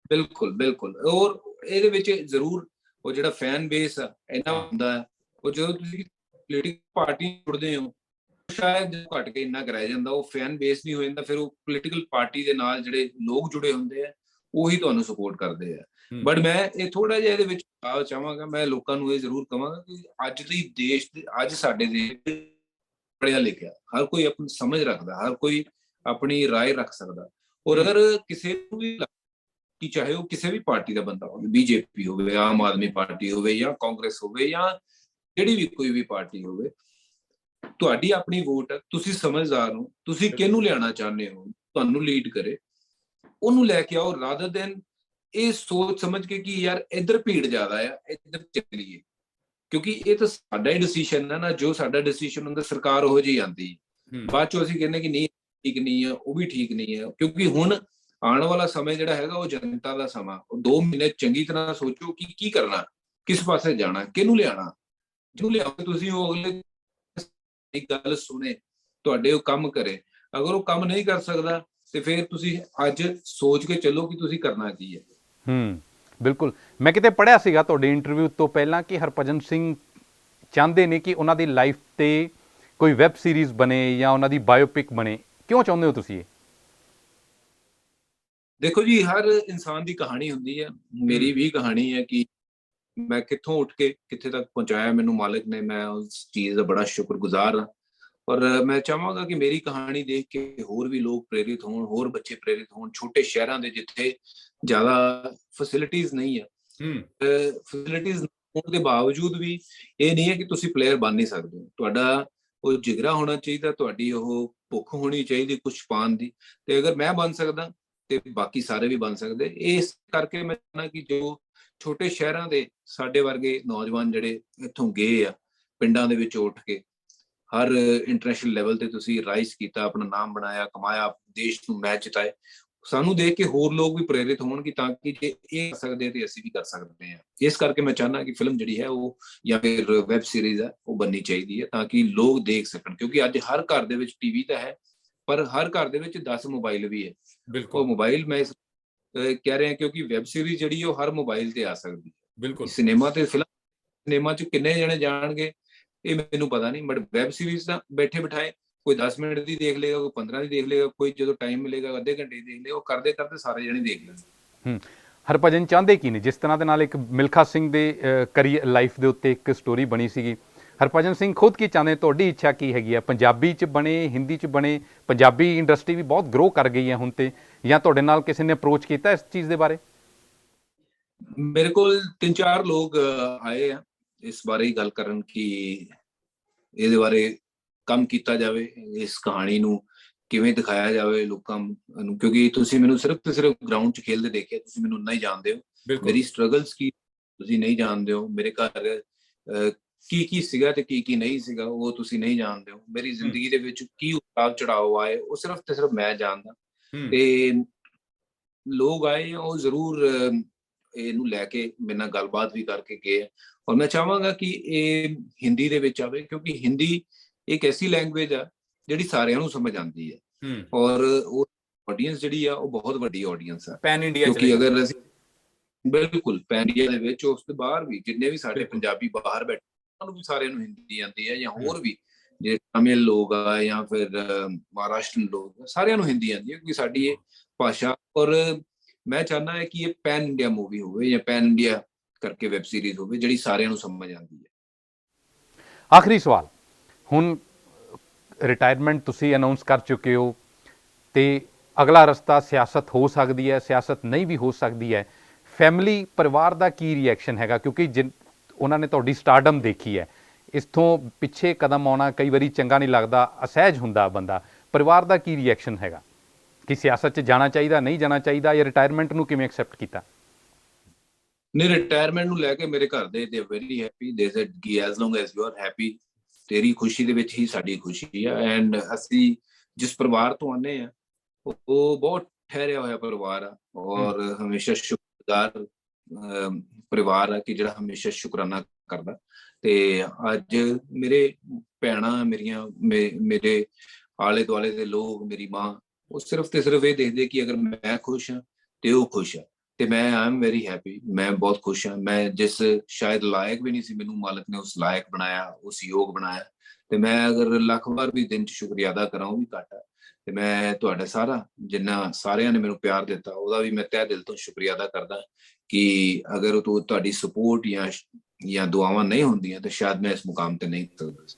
ਬਿਲਕੁਲ ਬਿਲਕੁਲ, ਔਰ ਇਹਦੇ ਵਿੱਚ ਜ਼ਰੂਰ ਉਹ ਜਿਹੜਾ ਫੈਨ ਬੇਸ ਆ ਇੰਨਾ ਹੁੰਦਾ ਹੈ, ਉਹ ਜਦੋਂ ਤੁਸੀਂ ਪੋਲੀਟੀਕਲ ਪਾਰਟੀ ਜੁੜਦੇ ਹੋ ਸ਼ਾਇਦ ਘੱਟ ਕੇ ਇੰਨਾ ਕਰਾਇਆ ਜਾਂਦਾ, ਉਹ ਫੈਨ ਬੇਸ ਨਹੀਂ ਹੋ ਜਾਂਦਾ। ਫਿਰ ਉਹ ਪੋਲੀਟੀਕਲ ਪਾਰਟੀ ਦੇ ਨਾਲ ਜਿਹੜੇ ਲੋਕ ਜੁੜੇ ਹੁੰਦੇ ਆ ਉਹੀ ਤੁਹਾਨੂੰ ਸਪੋਰਟ ਕਰਦੇ ਆ। ਬਟ ਮੈਂ ਇਹ ਥੋੜਾ ਜਿਹਾ ਇਹਦੇ ਵਿੱਚ ਚਾਹਾਂਗਾ, ਮੈਂ ਲੋਕਾਂ ਨੂੰ ਇਹ ਜ਼ਰੂਰ ਕਹਾਂਗਾ ਕਿ ਅੱਜ ਦੀ ਦੇਸ਼ ਦੇ ਅੱਜ ਸਾਡੇ ਦੇਸ਼ ਪੜ੍ਹਿਆ ਲਿਖਿਆ ਹਰ ਕੋਈ ਆਪਣੀ ਸਮਝ ਰੱਖਦਾ, ਹਰ ਕੋਈ ਆਪਣੀ ਰਾਏ ਰੱਖ ਸਕਦਾ। ਔਰ ਅਗਰ ਕਿਸੇ ਨੂੰ ਵੀ ਕਿ ਚਾਹੇ ਉਹ ਕਿਸੇ ਵੀ ਪਾਰਟੀ ਦਾ ਬੰਦਾ ਹੋਵੇ, ਬੀਜੇਪੀ ਹੋਵੇ, ਆਮ ਆਦਮੀ ਪਾਰਟੀ ਹੋਵੇ ਜਾਂ ਕਾਂਗਰਸ ਹੋਵੇ ਜਾਂ ਜਿਹੜੀ ਵੀ ਕੋਈ ਵੀ ਪਾਰਟੀ ਹੋਵੇ, ਤੁਹਾਡੀ ਆਪਣੀ ਵੋਟ ਹੈ, ਤੁਸੀਂ ਸਮਝਦਾਰ ਹੋ, ਤੁਸੀਂ ਕਿਹਨੂੰ ਲਿਆਉਣਾ ਚਾਹੁੰਦੇ ਹੋ ਤੁਹਾਨੂੰ ਲੀਡ ਕਰੇ, ਉਹਨੂੰ ਲੈ ਕੇ ਆਓ, ਰਾਦਰ ਦੈਨ ਇਹ ਸੋਚ ਸਮਝ ਕੇ ਕਿ ਯਾਰ ਇੱਧਰ ਭੀੜ ਜ਼ਿਆਦਾ ਆ, ਇੱਧਰ ਚੱਲੀਏ। ਕਿਉਂਕਿ ਇਹ ਤਾਂ ਸਾਡਾ ਹੀ ਡਿਸੀਜਨ ਹੈ ਨਾ, ਜੋ ਸਾਡਾ ਡਿਸੀਜਨ ਹੁੰਦਾ ਸਰਕਾਰ ਉਹ ਜਿਹੀ ਆਉਂਦੀ, ਬਾਅਦ ਚੋਂ ਅਸੀਂ ਕਹਿੰਦੇ ਕਿ ਨਹੀਂ ਠੀਕ ਨਹੀਂ ਹੈ, ਉਹ ਵੀ ਠੀਕ ਨਹੀਂ ਹੈ। ਕਿਉਂਕਿ ਹੁਣ ਆਉਣ ਵਾਲਾ ਸਮਾਂ ਜਿਹੜਾ ਹੈਗਾ ਉਹ ਜਨਤਾ ਦਾ ਸਮਾਂ, ਉਹ 2 ਮਹੀਨੇ ਚੰਗੀ ਤਰ੍ਹਾਂ ਸੋਚੋ ਕਿ ਕੀ ਕਰਨਾ, ਕਿਸ ਪਾਸੇ ਜਾਣਾ, ਕਿਹਨੂੰ ਲਿਆਉਣਾ। ਜਿਹਨੂੰ ਲਿਆਓਗੇ ਤੁਸੀਂ ਉਹ ਅਗਲੇ ਇੱਕ ਗੱਲ ਸੁਣੇ, ਤੁਹਾਡੇ ਉਹ ਕੰਮ ਕਰੇ। ਅਗਰ ਉਹ ਕੰਮ ਨਹੀਂ ਕਰ ਸਕਦਾ ਤੇ ਫਿਰ ਤੁਸੀਂ ਅੱਜ ਸੋਚ ਕੇ ਚੱਲੋ ਕਿ ਤੁਸੀਂ ਕਰਨਾ ਕੀ ਹੈ। ਬਿਲਕੁਲ, ਮੈਂ ਕਿਤੇ ਪੜ੍ਹਿਆ ਸੀਗਾ ਤੁਹਾਡੇ ਇੰਟਰਵਿਊ ਤੋਂ ਪਹਿਲਾਂ ਕਿ ਹਰਭਜਨ ਸਿੰਘ ਚਾਹੁੰਦੇ ਨੇ ਕਿ ਉਹਨਾਂ ਦੀ ਲਾਈਫ ਤੇ ਕੋਈ ਵੈਬ ਸੀਰੀਜ਼ ਬਣੇ ਜਾਂ ਉਹਨਾਂ ਦੀ ਬਾਇਓਪਿਕ ਬਣੇ। ਕਿਉਂ ਚਾਹੁੰਦੇ ਹੋ ਤੁਸੀਂ ਇਹ? ਦੇਖੋ ਜੀ, ਹਰ ਇਨਸਾਨ ਦੀ ਕਹਾਣੀ ਹੁੰਦੀ ਹੈ, ਮੇਰੀ ਵੀ ਕਹਾਣੀ ਹੈ ਕਿ ਮੈਂ ਕਿੱਥੋਂ ਉੱਠ ਕੇ ਕਿੱਥੇ ਤੱਕ ਪਹੁੰਚਾਇਆ ਮੈਨੂੰ ਮਾਲਕ ਨੇ, ਮੈਂ ਉਸ ਚੀਜ਼ ਦਾ ਬੜਾ ਸ਼ੁਕਰਗੁਜ਼ਾਰ ਹਾਂ। ਔਰ ਮੈਂ ਚਾਹਾਂਗਾ ਕਿ ਮੇਰੀ ਕਹਾਣੀ ਦੇਖ ਕੇ ਹੋਰ ਵੀ ਲੋਕ ਪ੍ਰੇਰਿਤ ਹੋਣ, ਹੋਰ ਬੱਚੇ ਪ੍ਰੇਰਿਤ ਹੋਣ। ਛੋਟੇ ਸ਼ਹਿਰਾਂ ਦੇ ਜਿੱਥੇ ਜ਼ਿਆਦਾ ਫੈਸਿਲਿਟੀਜ਼ ਨਹੀਂ ਹੈ, ਫੈਸਿਲਿਟੀਜ਼ ਹੋਣ ਦੇ ਬਾਵਜੂਦ ਵੀ ਇਹ ਨਹੀਂ ਹੈ ਕਿ ਤੁਸੀਂ ਪਲੇਅਰ ਬਣ ਨਹੀਂ ਸਕਦੇ। ਤੁਹਾਡਾ ਉਹ ਜਿਗਰਾ ਹੋਣਾ ਚਾਹੀਦਾ, ਤੁਹਾਡੀ ਉਹ ਭੁੱਖ ਹੋਣੀ ਚਾਹੀਦੀ ਕੁਝ ਪਾਉਣ ਦੀ। ਤੇ ਅਗਰ ਮੈਂ ਬਣ ਸਕਦਾ ਤੇ ਬਾਕੀ ਸਾਰੇ ਵੀ ਬਣ ਸਕਦੇ। ਇਸ ਕਰਕੇ ਮੈਂ ਚਾਹੁੰਦਾ ਕਿ ਜੋ ਛੋਟੇ ਸ਼ਹਿਰਾਂ ਦੇ ਸਾਡੇ ਵਰਗੇ ਨੌਜਵਾਨ ਜਿਹੜੇ ਇੱਥੋਂ ਗਏ ਆ, ਪਿੰਡਾਂ ਦੇ ਵਿੱਚ ਉੱਠ ਕੇ ਹਰ ਇੰਟਰਨੈਸ਼ਨਲ ਲੈਵਲ ਤੇ ਤੁਸੀਂ ਰਾਈਜ਼ ਕੀਤਾ, ਆਪਣਾ ਨਾਮ ਬਣਾਇਆ, ਕਮਾਇਆ, ਦੇਸ਼ ਨੂੰ ਮੈਚ ਜਿਤਾਏ, ਸਾਨੂੰ ਦੇਖ ਕੇ ਹੋਰ ਲੋਕ ਵੀ ਪ੍ਰੇਰਿਤ ਹੋਣਗੇ ਤਾਂ ਕਿ ਜੇ ਇਹ ਕਰ ਸਕਦੇ ਤੇ ਅਸੀਂ ਵੀ ਕਰ ਸਕਦੇ ਹਾਂ। ਇਸ ਕਰਕੇ ਮੈਂ ਚਾਹੁੰਦਾ ਕਿ ਫਿਲਮ ਜਿਹੜੀ ਹੈ ਉਹ ਜਾਂ ਫਿਰ ਵੈਬ ਸੀਰੀਜ਼ ਹੈ ਉਹ ਬਣਨੀ ਚਾਹੀਦੀ ਹੈ ਤਾਂ ਕਿ ਲੋਕ ਦੇਖ ਸਕਣ। ਕਿਉਂਕਿ ਅੱਜ ਹਰ ਘਰ ਦੇ ਵਿੱਚ ਟੀਵੀ ਤਾਂ ਹੈ, ਪਰ ਹਰ ਘਰ ਦੇ ਵਿੱਚ 10 ਮੋਬਾਈਲ ਵੀ ਹੈ। ਉਹ ਮੋਬਾਈਲ ਮੈਂ ਕਹਿ ਰਿਹਾ ਕਿਉਂਕਿ ਵੈਬ ਸੀਰੀਜ਼ ਜਿਹੜੀ ਹੈ ਉਹ ਹਰ ਮੋਬਾਈਲ ਤੇ ਆ ਸਕਦੀ ਹੈ। ਬਿਲਕੁਲ, ਸਿਨੇਮਾ ਤੇ ਫਿਲਮ, ਸਿਨੇਮਾ 'ਚ ਕਿੰਨੇ ਜਣੇ ਜਾਣਗੇ ਇਹ ਮੈਨੂੰ ਪਤਾ ਨਹੀਂ, ਬਟ ਵੈਬ ਸੀਰੀਜ਼ ਤਾਂ ਬੈਠੇ ਬਿਠਾਏ ਕੋਈ 10 ਮਿੰਟ ਦੀ ਦੇਖ ਲੇਗਾ, ਕੋਈ 15 ਦੀ ਦੇਖ ਲੇਗਾ, ਕੋਈ ਜਦੋਂ ਟਾਈਮ ਮਿਲੇਗਾ ਅੱਧੇ ਘੰਟੇ ਦੀ ਦੇਖ ਲੇਗਾ। ਉਹ ਕਰਦੇ ਕਰਦੇ ਸਾਰੇ ਜਣੇ ਦੇਖ ਲੈਣ। ਹਰਭਜਨ ਚਾਹੁੰਦੇ ਕੀ ਨੇ? ਜਿਸ ਤਰ੍ਹਾਂ ਦੇ ਨਾਲ ਇੱਕ ਮਿਲਖਾ ਸਿੰਘ ਦੇ ਕਰੀਅਰ ਲਾਈਫ ਦੇ ਉੱਤੇ ਇੱਕ ਸਟੋਰੀ ਬਣੀ ਸੀਗੀ, ਹਰਭਜਨ ਸਿੰਘ ਖੁਦ ਕੀ ਚਾਹੁੰਦੇ, ਤੁਹਾਡੀ ਇੱਛਾ ਕੀ ਹੈਗੀ ਹੈ? ਪੰਜਾਬੀ 'ਚ ਬਣੇ, ਹਿੰਦੀ 'ਚ ਬਣੇ? ਪੰਜਾਬੀ ਇੰਡਸਟਰੀ ਵੀ ਬਹੁਤ ਗਰੋ ਕਰ ਗਈ ਹੈ ਹੁਣ ਤੇ, ਜਾਂ ਤੁਹਾਡੇ ਨਾਲ ਕਿਸੇ ਨੇ ਅਪਰੋਚ ਕੀਤਾ ਇਸ ਚੀਜ਼ ਦੇ ਬਾਰੇ? ਮੇਰੇ ਕੋਲ 3-4 ਲੋਕ ਆਏ ਆ ਇਸ ਬਾਰੇ ਹੀ ਗੱਲ ਕਰਨ ਕਿ ਇਹਦੇ ਬਾਰੇ ਕੰਮ ਕੀਤਾ ਜਾਵੇ, ਇਸ ਕਹਾਣੀ ਨੂੰ ਕਿਵੇਂ ਦਿਖਾਇਆ ਜਾਵੇ ਲੋਕਾਂ ਨੂੰ, ਕਿਉਂਕਿ ਤੁਸੀਂ ਮੈਨੂੰ ਸਿਰਫ ਤੇ ਸਿਰਫ ਗਰਾਊਂਡ 'ਚ ਖੇਲਦੇ ਦੇਖਿਆ, ਤੁਸੀਂ ਮੈਨੂੰ ਨਹੀਂ ਜਾਣਦੇ ਹੋ, ਮੇਰੀ ਸਟਰਗਲਸ ਕੀ ਤੁਸੀਂ ਨਹੀਂ ਜਾਣਦੇ ਹੋ, ਮੇਰੇ ਘਰ ਕੀ ਸੀਗਾ ਤੇ ਕੀ ਨਹੀਂ ਸੀਗਾ ਉਹ ਤੁਸੀਂ ਨਹੀਂ ਜਾਣਦੇ ਹੋ, ਮੇਰੀ ਜ਼ਿੰਦਗੀ ਦੇ ਵਿੱਚ ਕੀ ਉਤਾਰ ਚੜਾਅ ਆਏ ਉਹ ਸਿਰਫ ਤੇ ਸਿਰਫ ਮੈਂ ਜਾਣਦਾ। ਤੇ ਲੋਕ ਆਏ ਉਹ ਜ਼ਰੂਰ ਇਹਨੂੰ ਲੈ ਕੇ ਮੇਰੇ ਨਾਲ ਗੱਲਬਾਤ ਵੀ ਕਰਕੇ ਗਏ, ਔਰ ਮੈਂ ਚਾਹਾਂਗਾ ਕਿ ਇਹ ਹਿੰਦੀ ਦੇ ਵਿੱਚ ਆਵੇ, ਕਿਉਂਕਿ ਹਿੰਦੀ ਇੱਕ ਐਸੀ ਲੈਂਗੁਏਜ ਆ ਜਿਹੜੀ ਸਾਰਿਆਂ ਨੂੰ ਸਮਝ ਆਉਂਦੀ ਹੈ, ਔਰ ਉਹ ਆਡੀਅנס ਜਿਹੜੀ ਆ ਉਹ ਬਹੁਤ ਵੱਡੀ ਆਡੀਅנס ਆ ਪੈਨ ਇੰਡੀਆ, ਕਿਉਂਕਿ ਅਗਰ ਅਸੀਂ ਬਿਲਕੁਲ ਪੈਨ ਇੰਡੀਆ ਦੇ ਵਿੱਚ, ਉਸ ਤੋਂ ਬਾਹਰ ਵੀ ਜਿੰਨੇ ਵੀ ਸਾਡੇ ਪੰਜਾਬੀ ਬਾਹਰ ਬੈਠੇ ਉਹਨਾਂ ਨੂੰ ਵੀ ਸਾਰਿਆਂ ਨੂੰ ਹਿੰਦੀ ਆਉਂਦੀ ਹੈ, ਜਾਂ ਹੋਰ ਵੀ ਜੇ ਤਮਿਲ ਲੋਕ ਆ ਜਾਂ ਫਿਰ ਮਹਾਰਾਸ਼ਟਰਨ ਲੋਕ, ਸਾਰਿਆਂ ਨੂੰ ਹਿੰਦੀ ਆਉਂਦੀ ਹੈ ਕਿਉਂਕਿ ਸਾਡੀ ਇਹ ਭਾਸ਼ਾ। ਔਰ ਮੈਂ ਚਾਹੁੰਦਾ ਹੈ ਕਿ ਇਹ ਪੈਨ ਇੰਡੀਆ ਮੂਵੀ ਹੋਵੇ ਜਾਂ ਪੈਨ ਇੰਡੀਆ ਕਰਕੇ ਵੈਬ ਸੀਰੀਜ਼ ਹੋਵੇ ਜਿਹੜੀ ਸਾਰਿਆਂ ਨੂੰ ਸਮਝ ਆਉਂਦੀ ਹੈ। ਆਖਰੀ ਸਵਾਲ, ਹੁਣ ਰਿਟਾਇਰਮੈਂਟ ਤੁਸੀਂ ਅਨਾਉਂਸ ਕਰ ਚੁੱਕੇ ਹੋ ਤੇ ਅਗਲਾ ਰਸਤਾ ਸਿਆਸਤ ਹੋ ਸਕਦੀ ਹੈ, ਸਿਆਸਤ ਨਹੀਂ ਵੀ ਹੋ ਸਕਦੀ ਹੈ। ਫੈਮਿਲੀ, ਪਰਿਵਾਰ ਦਾ ਕੀ ਰਿਐਕਸ਼ਨ ਹੈਗਾ? ਕਿਉਂਕਿ ਉਹਨਾਂ ਨੇ ਤੁਹਾਡੀ ਸਟਾਰਡਮ ਦੇਖੀ ਹੈ, ਇਸ ਤੋਂ ਪਿੱਛੇ ਕਦਮ ਆਉਣਾ ਕਈ ਵਾਰੀ ਚੰਗਾ ਨਹੀਂ ਲੱਗਦਾ, ਅਸਹਿਜ ਹੁੰਦਾ ਬੰਦਾ। ਪਰਿਵਾਰ ਦਾ ਕੀ ਰਿਐਕਸ਼ਨ ਹੈਗਾ ਕਿ ਸਿਆਸਤ 'ਚ ਜਾਣਾ ਚਾਹੀਦਾ, ਨਹੀਂ ਜਾਣਾ ਚਾਹੀਦਾ, ਜਾਂ ਰਿਟਾਇਰਮੈਂਟ ਨੂੰ ਕਿਵੇਂ ਐਕਸੈਪਟ ਕੀਤਾ? ਨਹੀਂ, ਰਿਟਾਇਰਮੈਂਟ ਨੂੰ ਲੈ ਕੇ ਮੇਰੇ ਘਰ ਦੇ ਦੇ ਵੈਰੀ ਹੈਪੀ, ਦੇ ਸੈਡ ਕਿ S long S you are happy, ਤੇਰੀ ਖੁਸ਼ੀ ਦੇ ਵਿੱਚ ਹੀ ਸਾਡੀ ਖੁਸ਼ੀ ਆ। ਐਂਡ ਅਸੀਂ ਜਿਸ ਪਰਿਵਾਰ ਤੋਂ ਆਨੇ ਆ ਉਹ ਬਹੁਤ ਠਹਿਰਿਆ ਹੋਇਆ ਪਰਿਵਾਰ ਆ, ਔਰ ਹਮੇਸ਼ਾ ਸ਼ੁਕਰਗੁਜ਼ਾਰ ਪਰਿਵਾਰ ਆ ਕਿ ਜਿਹੜਾ ਹਮੇਸ਼ਾ ਸ਼ੁਕਰਾਨਾ ਕਰਦਾ। ਤੇ ਅੱਜ ਮੇਰੇ ਭੈਣਾਂ ਮੇਰੀਆਂ, ਮੇਰੇ ਆਲੇ ਦੁਆਲੇ ਦੇ ਲੋਕ, ਮੇਰੀ ਮਾਂ, ਉਹ ਸਿਰਫ ਤੇ ਸਿਰਫ ਇਹ ਦੇਖਦੇ ਕਿ ਅਗਰ ਮੈਂ ਖੁਸ਼ ਹਾਂ ਤੇ ਉਹ ਖੁਸ਼ ਹੈ, ਤੇ ਮੈਂ ਆਈ ਐਮ ਵੈਰੀ ਹੈਪੀ, ਮੈਂ ਬਹੁਤ ਖੁਸ਼ ਹਾਂ। ਮੈਂ ਜਿਸ ਸ਼ਾਇਦ ਲਾਇਕ ਵੀ ਨਹੀਂ ਸੀ, ਮੈਨੂੰ ਮਾਲਕ ਨੇ ਉਸ ਲਾਇਕ ਬਣਾਇਆ, ਉਸ ਯੋਗ ਬਣਾਇਆ, ਤੇ ਮੈਂ ਅਗਰ ਲੱਖ ਵਾਰ ਵੀ ਦਿਨ 'ਚ ਸ਼ੁਕਰੀਆ ਅਦਾ ਕਰਾਂ ਉਹ ਵੀ ਘੱਟ ਹੈ। ਤੇ ਮੈਂ ਤੁਹਾਡਾ ਜਿੰਨਾ ਸਾਰਿਆਂ ਨੇ ਮੈਨੂੰ ਪਿਆਰ ਦਿੱਤਾ ਉਹਦਾ ਵੀ ਮੈਂ ਤਹਿ ਦਿਲ ਤੋਂ ਸ਼ੁਕਰੀਆ ਅਦਾ ਕਰਦਾ ਕਿ ਅਗਰ ਤੁਹਾਡੀ ਸਪੋਰਟ ਜਾਂ ਦੁਆਵਾਂ ਨਹੀਂ ਹੁੰਦੀਆਂ ਤਾਂ ਸ਼ਾਇਦ ਮੈਂ ਇਸ ਮੁਕਾਮ ਤੇ ਨਹੀਂ ਸਕਦਾ ਸੀ।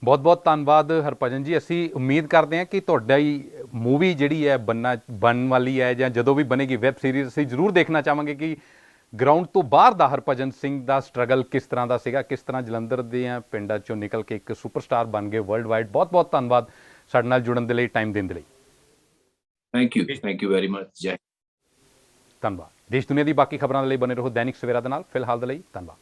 ਬਹੁਤ ਬਹੁਤ ਧੰਨਵਾਦ ਹਰਭਜਨ ਜੀ। ਅਸੀਂ ਉਮੀਦ ਕਰਦੇ ਹਾਂ ਕਿ ਤੁਹਾਡਾ ਹੀ ਮੂਵੀ ਜਿਹੜੀ ਹੈ ਬਣਨ ਵਾਲੀ ਹੈ, ਜਾਂ ਜਦੋਂ ਵੀ ਬਣੇਗੀ ਵੈਬ ਸੀਰੀਜ਼, ਅਸੀਂ ਜ਼ਰੂਰ ਦੇਖਣਾ ਚਾਹਾਂਗੇ ਕਿ ਗਰਾਊਂਡ ਤੋਂ ਬਾਹਰ ਦਾ ਹਰਭਜਨ ਸਿੰਘ ਦਾ ਸਟਰਗਲ ਕਿਸ ਤਰ੍ਹਾਂ ਦਾ ਸੀਗਾ, ਕਿਸ ਤਰ੍ਹਾਂ ਜਲੰਧਰ ਦੇ ਪਿੰਡਾਂ 'ਚੋਂ ਨਿਕਲ ਕੇ ਇੱਕ ਸੁਪਰਸਟਾਰ ਬਣ ਗਏ ਵਰਲਡ ਵਾਈਡ। ਬਹੁਤ ਬਹੁਤ ਧੰਨਵਾਦ ਸਾਡੇ ਨਾਲ ਜੁੜਨ ਦੇ ਲਈ, ਟਾਈਮ ਦੇਣ ਦੇ ਲਈ। Thank you very much. ਜੈ ਧੰਨਵਾਦ। ਦੇਸ਼ ਦੁਨੀਆ ਦੀ ਬਾਕੀ ਖਬਰਾਂ ਦੇ ਲਈ ਬਣੇ ਰਹੋ ਦੈਨਿਕ ਸਵੇਰਾ ਦੇ ਨਾਲ। ਫਿਲਹਾਲ ਦੇ ਲਈ ਧੰਨਵਾਦ।